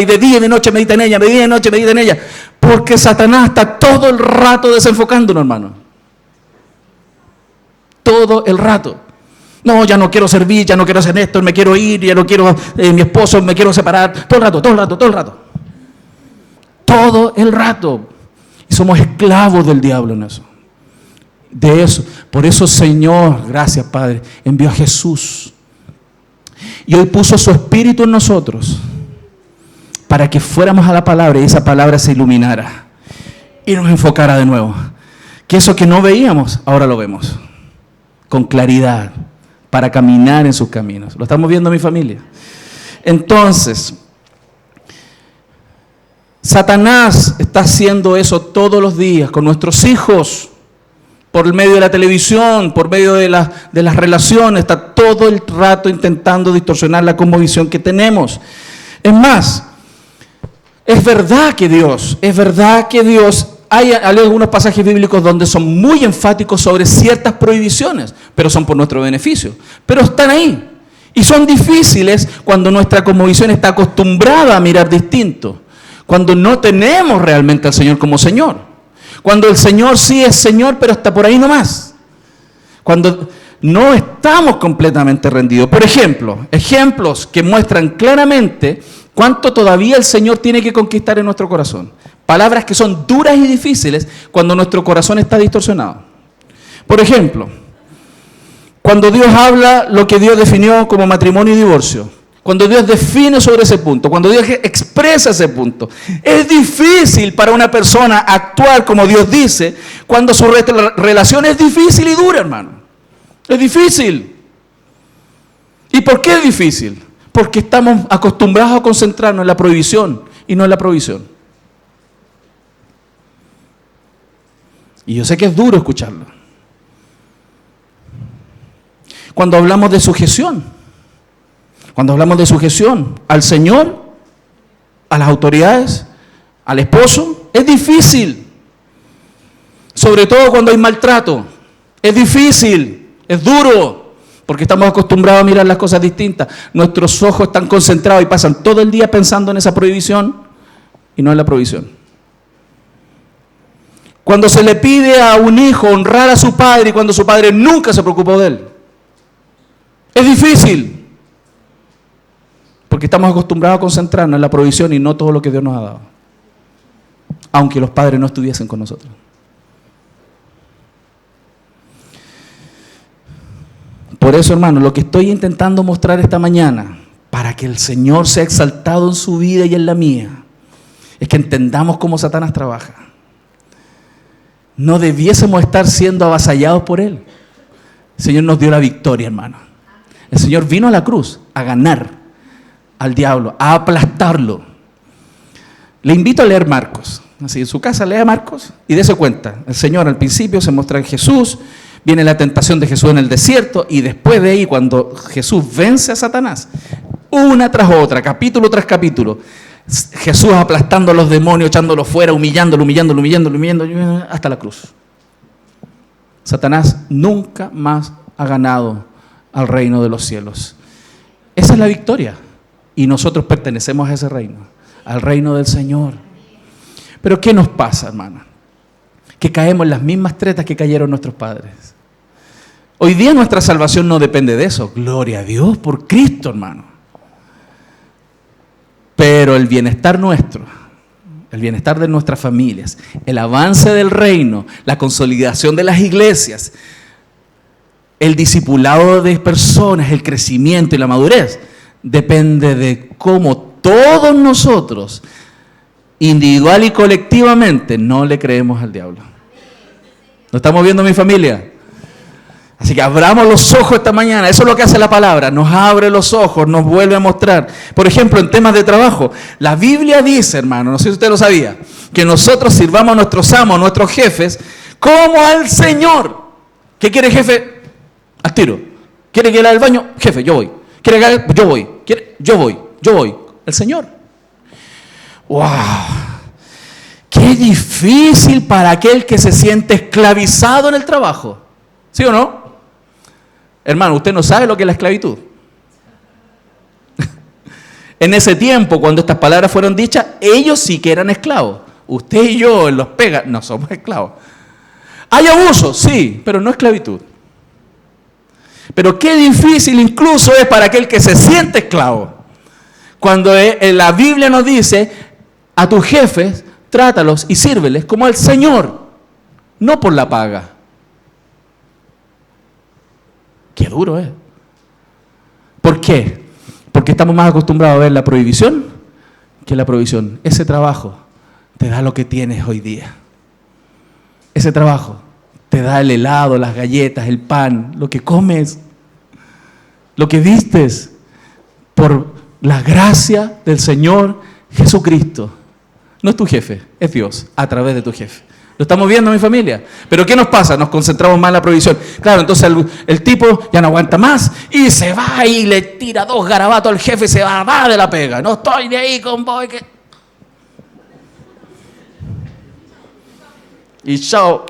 de día y de noche medita en ella, porque Satanás está todo el rato desenfocándonos, hermano. Todo el rato. No, ya no quiero servir, ya no quiero hacer esto, me quiero ir, ya no quiero mi esposo, me quiero separar, todo el rato. Todo el rato. Y somos esclavos del diablo en eso. De eso. Por eso, Señor, gracias, Padre, envió a Jesús. Y hoy puso su Espíritu en nosotros para que fuéramos a la palabra y esa palabra se iluminara y nos enfocara de nuevo. Que eso que no veíamos, ahora lo vemos. Con claridad, para caminar en sus caminos. ¿Lo estamos viendo, mi familia? Entonces, Satanás está haciendo eso todos los días con nuestros hijos, por medio de la televisión, por medio de las relaciones, está todo el rato intentando distorsionar la cosmovisión que tenemos. Es más, es verdad que Dios, hay algunos pasajes bíblicos donde son muy enfáticos sobre ciertas prohibiciones, pero son por nuestro beneficio. Pero están ahí. Y son difíciles cuando nuestra cosmovisión está acostumbrada a mirar distinto. Cuando no tenemos realmente al Señor como Señor. Cuando el Señor sí es Señor, pero está por ahí nomás. Cuando no estamos completamente rendidos. Por ejemplo, ejemplos que muestran claramente cuánto todavía el Señor tiene que conquistar en nuestro corazón. Palabras que son duras y difíciles cuando nuestro corazón está distorsionado. Por ejemplo, cuando Dios habla lo que Dios definió como matrimonio y divorcio. Cuando Dios define sobre ese punto, cuando Dios expresa ese punto, es difícil para una persona actuar como Dios dice, cuando su relación es difícil y dura, hermano. Es difícil. ¿Y por qué es difícil? Porque estamos acostumbrados a concentrarnos en la prohibición y no en la provisión. Y yo sé que es duro escucharlo. Cuando hablamos de sujeción al Señor, a las autoridades, al esposo, es difícil. Sobre todo cuando hay maltrato. Es difícil, es duro, porque estamos acostumbrados a mirar las cosas distintas. Nuestros ojos están concentrados y pasan todo el día pensando en esa prohibición y no en la provisión. Cuando se le pide a un hijo honrar a su padre y cuando su padre nunca se preocupó de él. Es difícil. Porque estamos acostumbrados a concentrarnos en la provisión y no todo lo que Dios nos ha dado. Aunque los padres no estuviesen con nosotros. Por eso, hermano, lo que estoy intentando mostrar esta mañana, para que el Señor sea exaltado en su vida y en la mía, es que entendamos cómo Satanás trabaja. No debiésemos estar siendo avasallados por él. El Señor nos dio la victoria, hermano. El Señor vino a la cruz a ganar al diablo, a aplastarlo. Le invito a leer Marcos. Así en su casa lea Marcos y dése cuenta. El Señor al principio se muestra en Jesús, viene la tentación de Jesús en el desierto y después de ahí cuando Jesús vence a Satanás, una tras otra, capítulo tras capítulo, Jesús aplastando a los demonios, echándolos fuera, humillándolo, hasta la cruz. Satanás nunca más ha ganado al reino de los cielos. Esa es la victoria. Y nosotros pertenecemos a ese reino, al reino del Señor. Pero ¿qué nos pasa, hermano? Que caemos en las mismas tretas que cayeron nuestros padres. Hoy día nuestra salvación no depende de eso. Gloria a Dios por Cristo, hermano. Pero el bienestar nuestro, el bienestar de nuestras familias, el avance del reino, la consolidación de las iglesias, el discipulado de personas, el crecimiento y la madurez, depende de cómo todos nosotros, individual y colectivamente, no le creemos al diablo. ¿Lo estamos viendo, mi familia? Así que abramos los ojos esta mañana. Eso es lo que hace la palabra. Nos abre los ojos, nos vuelve a mostrar. Por ejemplo, en temas de trabajo, la Biblia dice, hermano, no sé si usted lo sabía, que nosotros sirvamos a nuestros amos, a nuestros jefes, como al Señor. ¿Qué quiere el jefe? Al tiro. ¿Quiere que ir al baño? Jefe, yo voy. ¿Quiere que yo voy? Yo voy. El Señor. ¡Wow! Qué difícil para aquel que se siente esclavizado en el trabajo. ¿Sí o no? Hermano, usted no sabe lo que es la esclavitud. En ese tiempo, cuando estas palabras fueron dichas, ellos sí que eran esclavos. Usted y yo en los pegas no somos esclavos. ¿Hay abuso? Sí, pero no esclavitud. Pero qué difícil incluso es para aquel que se siente esclavo. Cuando la Biblia nos dice, a tus jefes, trátalos y sírveles como al Señor, no por la paga. Qué duro es. ¿Por qué? Porque estamos más acostumbrados a ver la prohibición que la provisión. Ese trabajo te da lo que tienes hoy día. Ese trabajo te da el helado, las galletas, el pan, lo que comes, lo que vistes, por la gracia del Señor Jesucristo. No es tu jefe, es Dios, a través de tu jefe. ¿Lo estamos viendo, mi familia? ¿Pero qué nos pasa? Nos concentramos más en la provisión. Claro, entonces el tipo ya no aguanta más y se va y le tira 2 garabatos al jefe y se va de la pega. No estoy de ahí con vos. Y chao.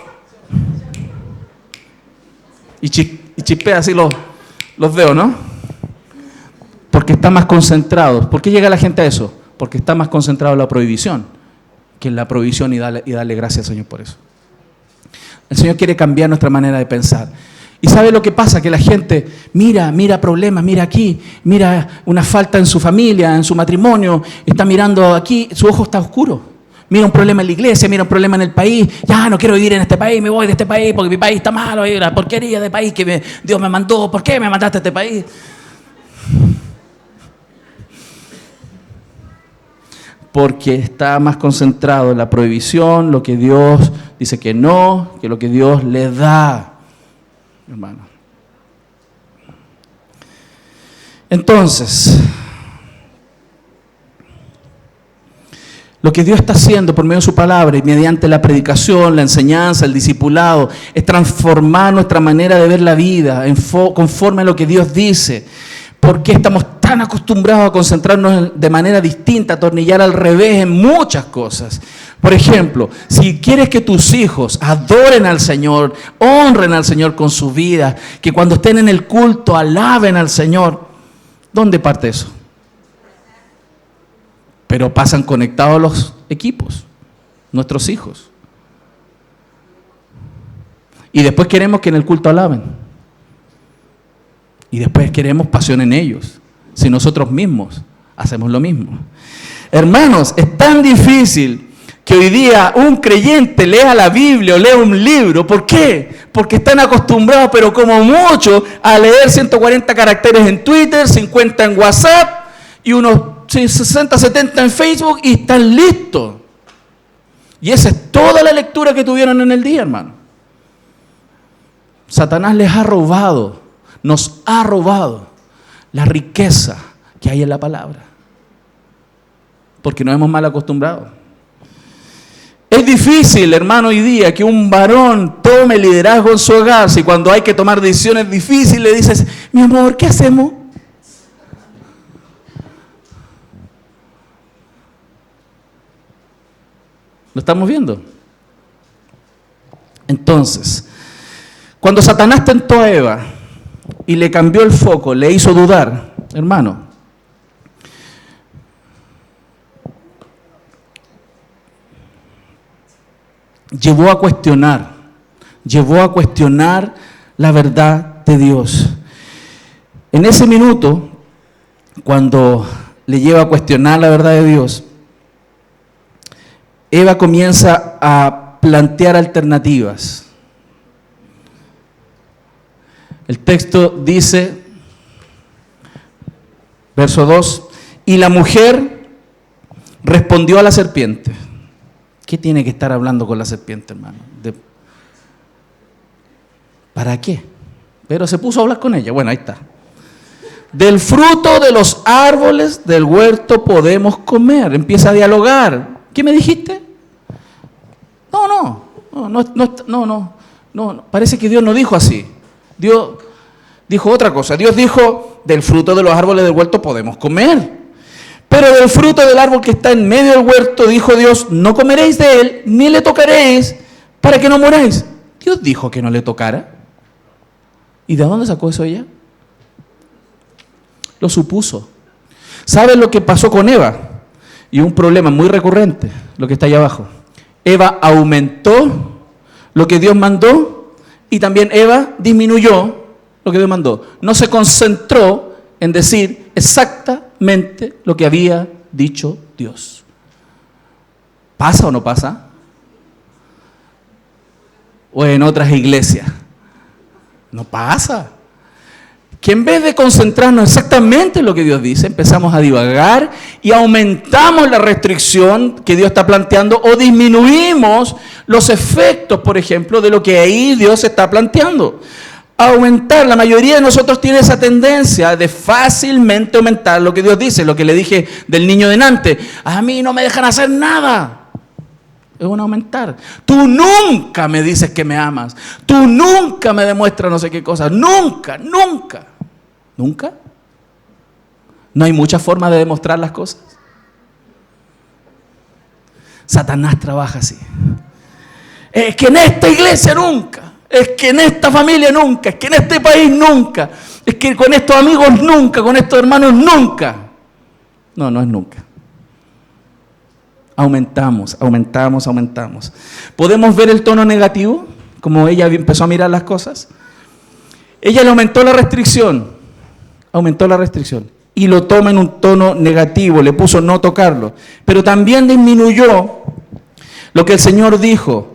Y chispea así los dedos, ¿no? Porque está más concentrado. ¿Por qué llega la gente a eso? Porque está más concentrado en la prohibición que en la provisión y darle gracias al Señor por eso. El Señor quiere cambiar nuestra manera de pensar. ¿Y sabe lo que pasa? Que la gente mira problemas, mira aquí, mira una falta en su familia, en su matrimonio, está mirando aquí, su ojo está oscuro. Mira un problema en la iglesia, mira un problema en el país, ya no quiero vivir en este país, me voy de este país porque mi país está malo, y la porquería de país que Dios me mandó, ¿por qué me mandaste a este país? Porque está más concentrado en la prohibición, lo que Dios dice que no, que lo que Dios le da, hermano. Entonces, lo que Dios está haciendo por medio de su palabra y mediante la predicación, la enseñanza, el discipulado, es transformar nuestra manera de ver la vida conforme a lo que Dios dice. Porque estamos tan acostumbrados a concentrarnos de manera distinta, a atornillar al revés en muchas cosas. Por ejemplo, si quieres que tus hijos adoren al Señor, honren al Señor con su vida, que cuando estén en el culto alaben al Señor, ¿dónde parte eso? Pero pasan conectados a los equipos, nuestros hijos. Y después queremos que en el culto alaben. Y después queremos pasión en ellos. Si nosotros mismos hacemos lo mismo. Hermanos, es tan difícil que hoy día un creyente lea la Biblia o lea un libro. ¿Por qué? Porque están acostumbrados, pero como mucho, a leer 140 caracteres en Twitter, 50 en WhatsApp y unos 60, 70 en Facebook y están listos. Y esa es toda la lectura que tuvieron en el día, hermano. Satanás les ha robado. Nos ha robado la riqueza que hay en la palabra. Porque nos hemos mal acostumbrado. Es difícil, hermano, hoy día que un varón tome liderazgo en su hogar. Si cuando hay que tomar decisiones difíciles le dices, mi amor, ¿qué hacemos? ¿Lo estamos viendo? Entonces, cuando Satanás tentó a Eva y le cambió el foco, le hizo dudar, hermano, llevó a cuestionar la verdad de Dios. En ese minuto, cuando le lleva a cuestionar la verdad de Dios, Eva comienza a plantear alternativas. El texto dice, verso 2, y la mujer respondió a la serpiente. ¿Qué tiene que estar hablando con la serpiente, hermano? ¿Para qué? Pero se puso a hablar con ella. Bueno, ahí está. Del fruto de los árboles del huerto podemos comer. Empieza a dialogar. ¿Qué me dijiste? No. Parece que Dios no dijo así. Dios dijo otra cosa. Dios dijo, del fruto de los árboles del huerto podemos comer. Pero del fruto del árbol que está en medio del huerto, dijo Dios, no comeréis de él, ni le tocaréis, para que no moráis. Dios dijo que no le tocara. ¿Y de dónde sacó eso ella? Lo supuso. ¿Saben lo que pasó con Eva? Y un problema muy recurrente, lo que está ahí abajo. Eva aumentó lo que Dios mandó y también Eva disminuyó lo que Dios mandó. No se concentró en decir exactamente lo que había dicho Dios. ¿Pasa o no pasa? O en otras iglesias. No pasa. Que en vez de concentrarnos exactamente en lo que Dios dice, empezamos a divagar y aumentamos la restricción que Dios está planteando o disminuimos los efectos, por ejemplo, de lo que ahí Dios está planteando. Aumentar, la mayoría de nosotros tiene esa tendencia de fácilmente aumentar lo que Dios dice, lo que le dije del niño de Nantes. A mí no me dejan hacer nada. Es un aumentar. Tú nunca me dices que me amas. Tú nunca me demuestras no sé qué cosa. Nunca. ¿Nunca? No hay muchas formas de demostrar las cosas. Satanás trabaja así. Es que en esta iglesia nunca. Es que en esta familia nunca. Es que en este país nunca. Es que con estos amigos nunca. Con estos hermanos nunca. No es nunca. Aumentamos. ¿Podemos ver el tono negativo? Como ella empezó a mirar las cosas. Ella le aumentó la restricción. Y lo toma en un tono negativo. Le puso no tocarlo. Pero también disminuyó lo que el Señor dijo.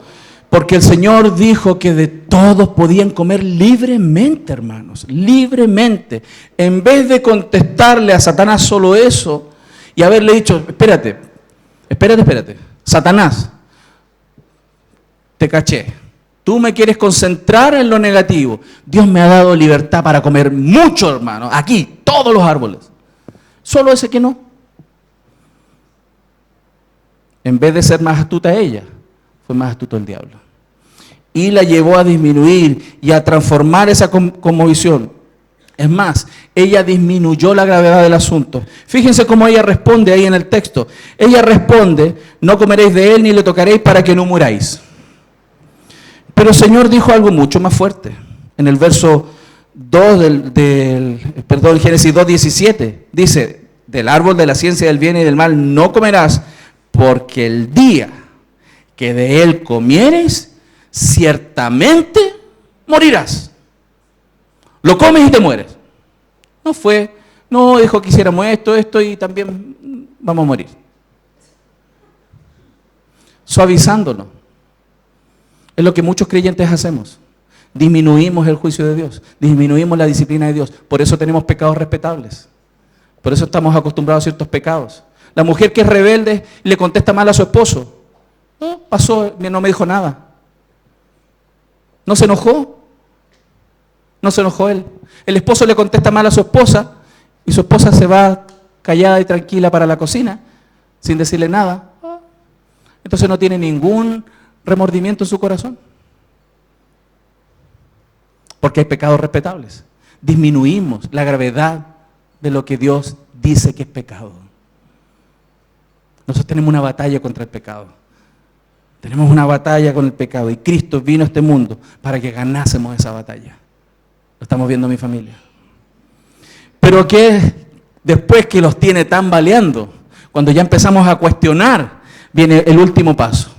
Porque el Señor dijo que de todos podían comer libremente, hermanos. Libremente. En vez de contestarle a Satanás solo eso y haberle dicho, espérate. Satanás, te caché. Tú me quieres concentrar en lo negativo. Dios me ha dado libertad para comer mucho, hermano. Aquí, todos los árboles. Solo ese que no. En vez de ser más astuta ella, fue más astuto el diablo. Y la llevó a disminuir y a transformar esa cosmovisión. Es más, ella disminuyó la gravedad del asunto. Fíjense cómo ella responde ahí en el texto. Ella responde, no comeréis de él ni le tocaréis para que no muráis. Pero el Señor dijo algo mucho más fuerte. En el verso 2 Génesis 2:17, dice, del árbol de la ciencia del bien y del mal no comerás, porque el día que de él comieres, ciertamente morirás. Lo comes y te mueres. No dijo que hiciéramos esto y también vamos a morir. Suavizándonos. Es lo que muchos creyentes hacemos. Disminuimos el juicio de Dios, disminuimos la disciplina de Dios. Por eso tenemos pecados respetables. Por eso estamos acostumbrados a ciertos pecados. La mujer que es rebelde le contesta mal a su esposo. No, pasó, no me dijo nada. No se enojó él. El esposo le contesta mal a su esposa y su esposa se va callada y tranquila para la cocina sin decirle nada. Entonces no tiene ningún remordimiento en su corazón. Porque hay pecados respetables. Disminuimos la gravedad de lo que Dios dice que es pecado. Nosotros tenemos una batalla contra el pecado. Tenemos una batalla con el pecado y Cristo vino a este mundo para que ganásemos esa batalla. Lo estamos viendo en mi familia. Pero que después que los tiene tambaleando, cuando ya empezamos a cuestionar, viene el último paso.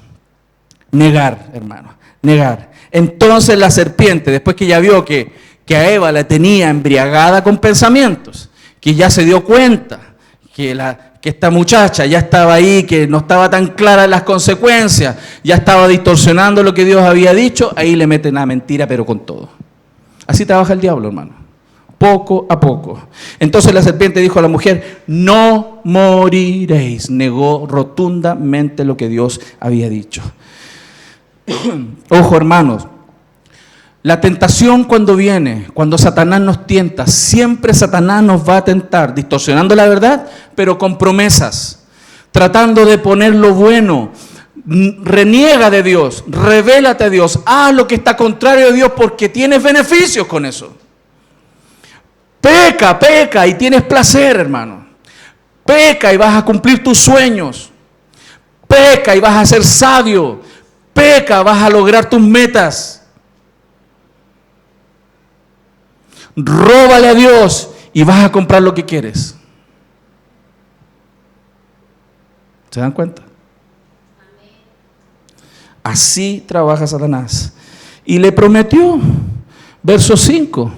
Negar, hermano, negar. Entonces la serpiente, después que ya vio que a Eva la tenía embriagada con pensamientos, que ya se dio cuenta que esta muchacha ya estaba ahí, que no estaba tan clara en las consecuencias, ya estaba distorsionando lo que Dios había dicho, ahí le meten la mentira, pero con todo. Así trabaja el diablo, hermano, poco a poco. Entonces la serpiente dijo a la mujer, no moriréis. Negó rotundamente lo que Dios había dicho. Ojo, hermanos, la tentación cuando viene, cuando Satanás nos tienta, siempre Satanás nos va a tentar, distorsionando la verdad, pero con promesas, tratando de poner lo bueno. Reniega de Dios, revélate a Dios, haz lo que está contrario a Dios porque tienes beneficios con eso. Peca y tienes placer, hermano. Peca y vas a cumplir tus sueños. Peca y vas a ser sabio. Peca, vas a lograr tus metas. Róbale a Dios y vas a comprar lo que quieres. ¿Se dan cuenta? Así trabaja Satanás. Y le prometió, verso 5,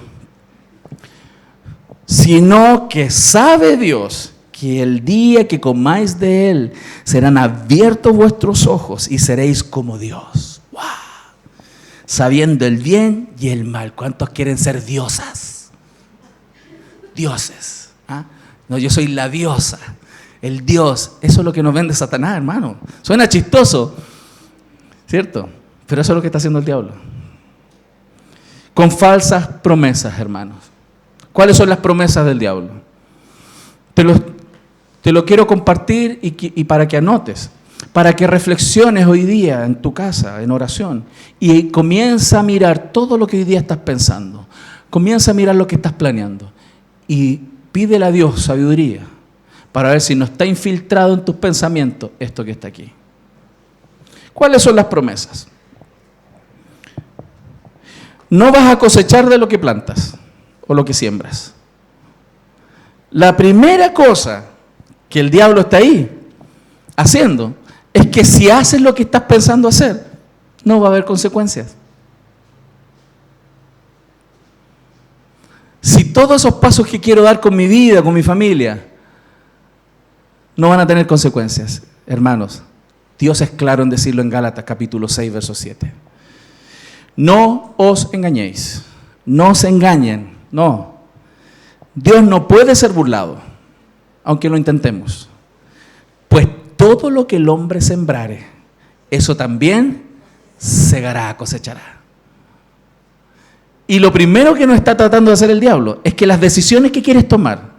sino que sabe Dios que el día que comáis de él serán abiertos vuestros ojos y seréis como Dios. ¡Wow! Sabiendo el bien y el mal. ¿Cuántos quieren ser diosas? Dioses. ¿Ah? No, yo soy la diosa, el Dios. Eso es lo que nos vende Satanás, hermano. Suena chistoso, ¿cierto? Pero eso es lo que está haciendo el diablo. Con falsas promesas, hermanos. ¿Cuáles son las promesas del diablo? Te lo quiero compartir y para que anotes, para que reflexiones hoy día en tu casa, en oración, y comienza a mirar todo lo que hoy día estás pensando. Comienza a mirar lo que estás planeando y pídele a Dios sabiduría para ver si no está infiltrado en tus pensamientos esto que está aquí. ¿Cuáles son las promesas? No vas a cosechar de lo que plantas o lo que siembras. La primera cosa que el diablo está ahí haciendo es que si haces lo que estás pensando hacer, no va a haber consecuencias. Si todos esos pasos que quiero dar con mi vida, con mi familia, no van a tener consecuencias, hermanos, Dios es claro en decirlo en Gálatas capítulo 6, verso 7. No os engañéis, no se engañen, no. Dios no puede ser burlado, aunque lo intentemos. Pues todo lo que el hombre sembrare, eso también segará, cosechará. Y lo primero que nos está tratando de hacer el diablo es que las decisiones que quieres tomar,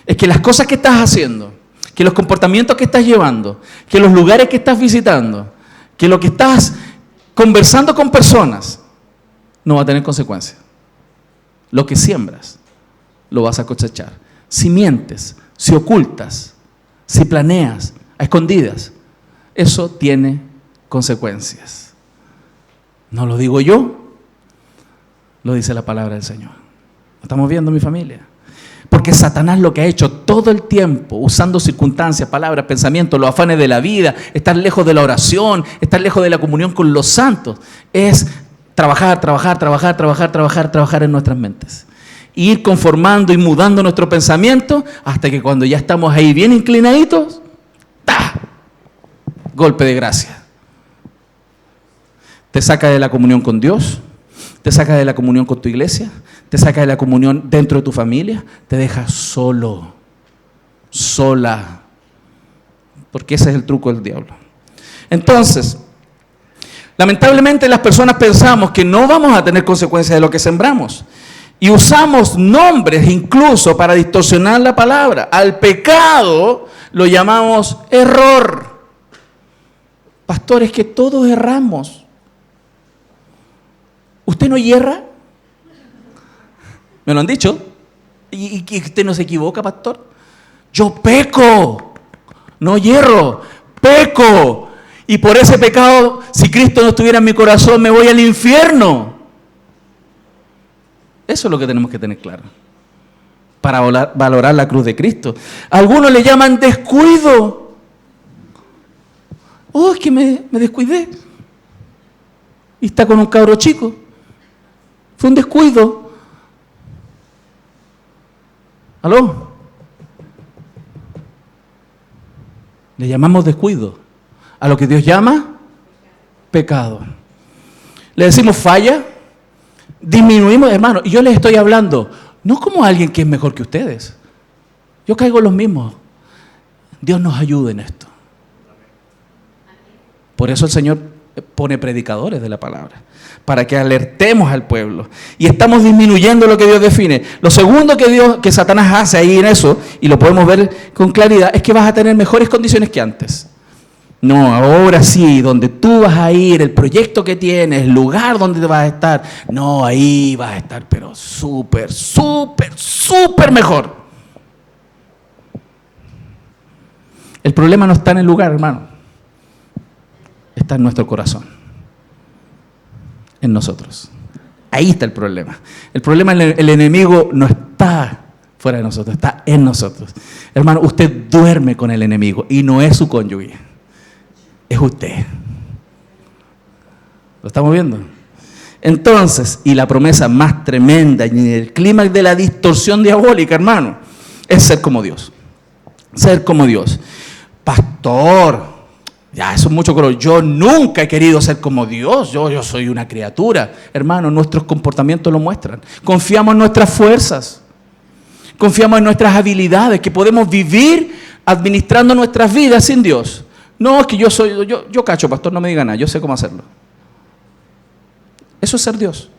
es que las cosas que estás haciendo, que los comportamientos que estás llevando, que los lugares que estás visitando, que lo que estás conversando con personas, no va a tener consecuencias. Lo que siembras, lo vas a cosechar. Si mientes, si ocultas, si planeas a escondidas, eso tiene consecuencias. No lo digo yo, lo dice la palabra del Señor. ¿Lo estamos viendo, mi familia? Porque Satanás lo que ha hecho todo el tiempo, usando circunstancias, palabras, pensamientos, los afanes de la vida, estar lejos de la oración, estar lejos de la comunión con los santos, es trabajar en nuestras mentes. Ir conformando y mudando nuestro pensamiento hasta que cuando ya estamos ahí bien inclinaditos, ¡ta! Golpe de gracia. Te saca de la comunión con Dios, te saca de la comunión con tu iglesia, te saca de la comunión dentro de tu familia, te deja solo, sola, porque ese es el truco del diablo. Entonces, lamentablemente las personas pensamos que no vamos a tener consecuencias de lo que sembramos y usamos nombres incluso para distorsionar la palabra. Al pecado lo llamamos error. Pastor, es que todos erramos. ¿Usted no hierra? ¿Me lo han dicho? ¿Y usted no se equivoca, pastor? Yo peco, no hierro, peco. Y por ese pecado, si Cristo no estuviera en mi corazón, me voy al infierno. Eso es lo que tenemos que tener claro para valorar la cruz de Cristo. Algunos le llaman descuido. Oh, es que me descuidé. Y está con un cabro chico. Fue un descuido. ¿Aló? Le llamamos descuido a lo que Dios llama pecado. Le decimos falla, disminuimos, hermano, y yo les estoy hablando, no como alguien que es mejor que ustedes. Yo caigo en los mismos. Dios nos ayude en esto. Por eso el Señor pone predicadores de la palabra, para que alertemos al pueblo. Y estamos disminuyendo lo que Dios define. Lo segundo que Satanás hace ahí en eso, y lo podemos ver con claridad, es que vas a tener mejores condiciones que antes. No, ahora sí, donde tú vas a ir, el proyecto que tienes, el lugar donde te vas a estar, no, ahí vas a estar, pero súper, súper, súper mejor. El problema no está en el lugar, hermano. Está en nuestro corazón, en nosotros. Ahí está el problema. El problema, el enemigo no está fuera de nosotros, está en nosotros. Hermano, usted duerme con el enemigo y no es su cónyuge, es usted. ¿Lo estamos viendo? Entonces, y la promesa más tremenda y el clímax de la distorsión diabólica, hermano, es ser como Dios. Ser como Dios. Pastor, ya, eso es mucho color. Yo nunca he querido ser como Dios. Yo soy una criatura. Hermano, nuestros comportamientos lo muestran. Confiamos en nuestras fuerzas. Confiamos en nuestras habilidades, que podemos vivir administrando nuestras vidas sin Dios. No, es que yo cacho, pastor, no me diga nada. Yo sé cómo hacerlo. Eso es ser Dios.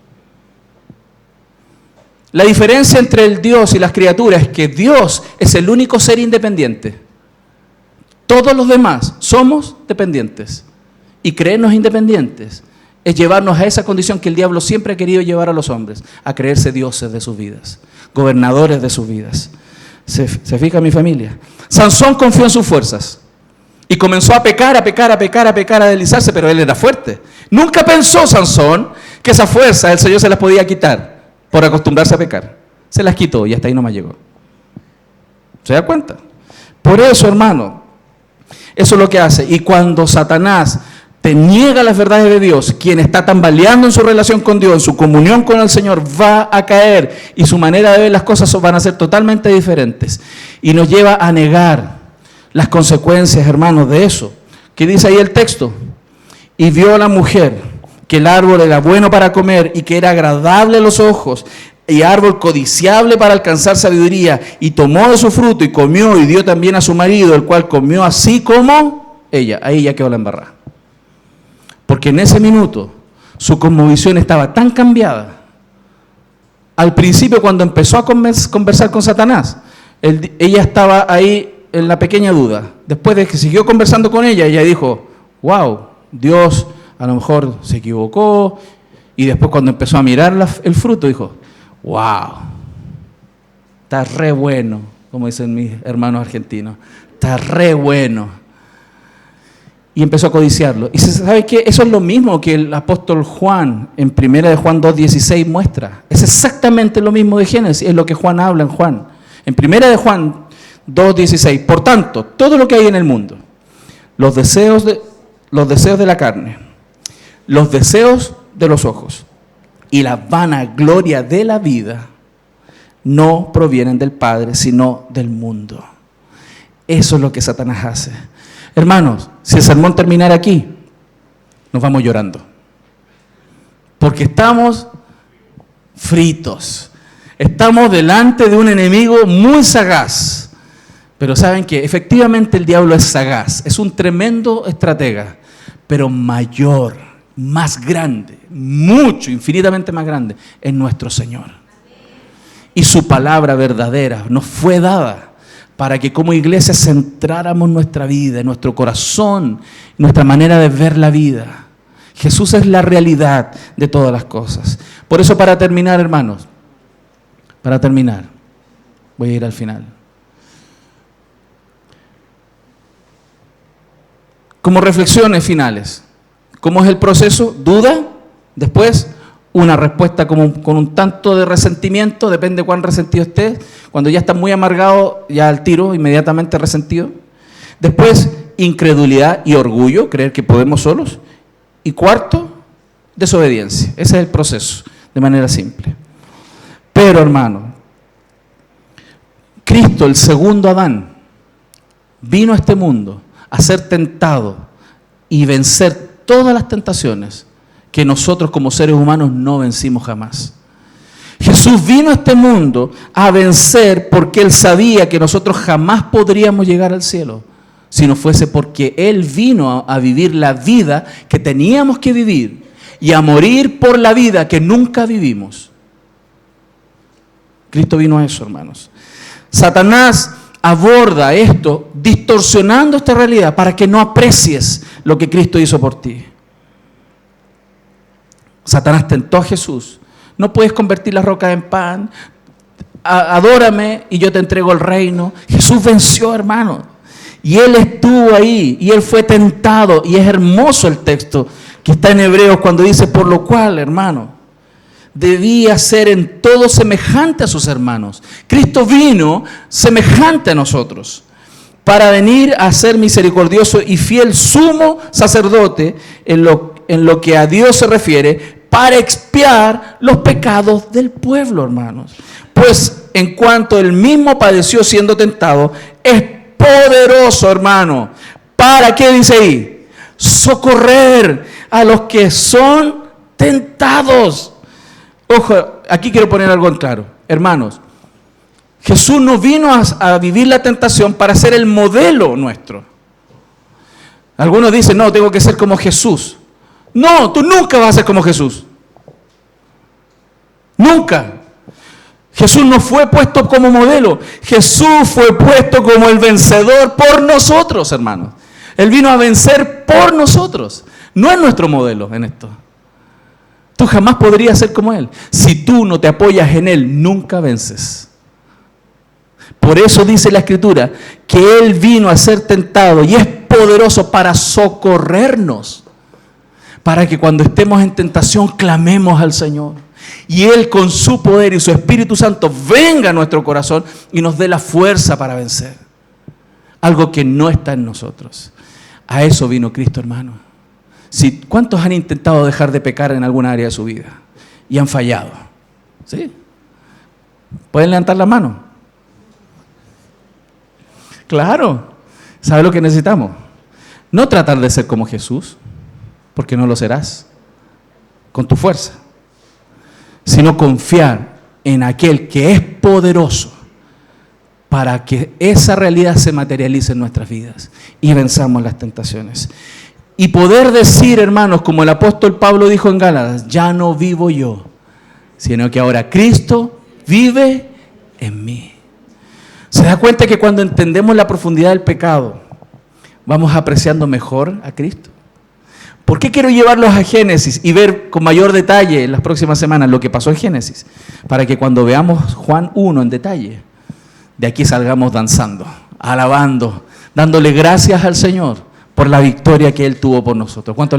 La diferencia entre el Dios y las criaturas es que Dios es el único ser independiente. Todos los demás somos dependientes. Y creernos independientes es llevarnos a esa condición que el diablo siempre ha querido llevar a los hombres, a creerse dioses de sus vidas, gobernadores de sus vidas. ¿Se fija mi familia? Sansón confió en sus fuerzas y comenzó a pecar, a deslizarse, pero él era fuerte. Nunca pensó Sansón que esa fuerza el Señor se las podía quitar por acostumbrarse a pecar. Se las quitó y hasta ahí no más llegó. ¿Se da cuenta? Por eso, hermano, eso es lo que hace. Y cuando Satanás te niega las verdades de Dios, quien está tambaleando en su relación con Dios, en su comunión con el Señor, va a caer y su manera de ver las cosas van a ser totalmente diferentes. Y nos lleva a negar las consecuencias, hermanos, de eso. ¿Qué dice ahí el texto? Y vio a la mujer que el árbol era bueno para comer y que era agradable a los ojos, y árbol codiciable para alcanzar sabiduría, y tomó de su fruto y comió y dio también a su marido, el cual comió así como ella. Ahí ya quedó la embarrada. Porque en ese minuto su cosmovisión estaba tan cambiada. Al principio, cuando empezó a conversar con Satanás, ella estaba ahí en la pequeña duda. Después de que siguió conversando con ella, ella dijo, wow, Dios a lo mejor se equivocó. Y después cuando empezó a mirar el fruto, dijo, wow, está re bueno, como dicen mis hermanos argentinos, está re bueno. Y empezó a codiciarlo. Y se sabe que eso es lo mismo que el apóstol Juan en 1 de Juan 2:16 muestra. Es exactamente lo mismo de Génesis, es lo que Juan habla en Juan. En 1 de Juan 2:16, por tanto, todo lo que hay en el mundo, los deseos de la carne, los deseos de los ojos y la vanagloria de la vida no provienen del Padre, sino del mundo. Eso es lo que Satanás hace. Hermanos, si el sermón terminara aquí, nos vamos llorando. Porque estamos fritos. Estamos delante de un enemigo muy sagaz. Pero saben que efectivamente el diablo es sagaz. Es un tremendo estratega, pero mayor, más grande, mucho, infinitamente más grande, es nuestro Señor. Y su palabra verdadera nos fue dada para que como iglesia centráramos nuestra vida, nuestro corazón, nuestra manera de ver la vida. Jesús es la realidad de todas las cosas. Por eso, para terminar, hermanos, voy a ir al final. como reflexiones finales, ¿cómo es el proceso? Duda, después una respuesta con un tanto de resentimiento, depende de cuán resentido estés. Cuando ya estás muy amargado, ya al tiro, inmediatamente resentido. Después, incredulidad y orgullo, creer que podemos solos. Y cuarto, desobediencia. Ese es el proceso, de manera simple. Pero, hermano, Cristo, el segundo Adán, vino a este mundo a ser tentado y vencer todas las tentaciones que nosotros como seres humanos no vencimos jamás. Jesús vino a este mundo a vencer porque Él sabía que nosotros jamás podríamos llegar al cielo, si no fuese porque Él vino a vivir la vida que teníamos que vivir y a morir por la vida que nunca vivimos. Cristo vino a eso, hermanos. Satanás aborda esto distorsionando esta realidad para que no aprecies lo que Cristo hizo por ti. Satanás tentó a Jesús. No puedes convertir las rocas en pan. Adórame y yo te entrego el reino. Jesús venció, hermano. Y Él estuvo ahí y Él fue tentado. Y es hermoso el texto que está en Hebreos cuando dice, por lo cual, hermano, debía ser en todo semejante a sus hermanos. Cristo vino semejante a nosotros para venir a ser misericordioso y fiel sumo sacerdote en lo que a Dios se refiere, para expiar los pecados del pueblo, hermanos. Pues en cuanto Él mismo padeció siendo tentado, es poderoso, hermano. ¿Para qué dice ahí? Socorrer a los que son tentados. Ojo, aquí quiero poner algo en claro. Hermanos, Jesús no vino a vivir la tentación para ser el modelo nuestro. Algunos dicen, no, tengo que ser como Jesús. No, tú nunca vas a ser como Jesús. Nunca. Jesús no fue puesto como modelo. Jesús fue puesto como el vencedor por nosotros, hermanos. Él vino a vencer por nosotros. No es nuestro modelo en esto. Tú jamás podrías ser como Él. Si tú no te apoyas en Él, nunca vences. Por eso dice la Escritura que Él vino a ser tentado y es poderoso para socorrernos. Para que cuando estemos en tentación clamemos al Señor. Y Él con su poder y su Espíritu Santo venga a nuestro corazón y nos dé la fuerza para vencer. Algo que no está en nosotros. A eso vino Cristo, hermano. ¿Cuántos han intentado dejar de pecar en alguna área de su vida? Y han fallado. ¿Sí? ¿Pueden levantar la mano? Claro. ¿Sabe lo que necesitamos? No tratar de ser como Jesús, porque no lo serás con tu fuerza, sino confiar en aquel que es poderoso para que esa realidad se materialice en nuestras vidas y venzamos las tentaciones. Y poder decir, hermanos, como el apóstol Pablo dijo en Gálatas, ya no vivo yo, sino que ahora Cristo vive en mí. ¿Se da cuenta que cuando entendemos la profundidad del pecado, vamos apreciando mejor a Cristo? ¿Por qué quiero llevarlos a Génesis y ver con mayor detalle en las próximas semanas lo que pasó en Génesis? Para que cuando veamos Juan 1 en detalle, de aquí salgamos danzando, alabando, dándole gracias al Señor por la victoria que Él tuvo por nosotros. ¿Cuánto le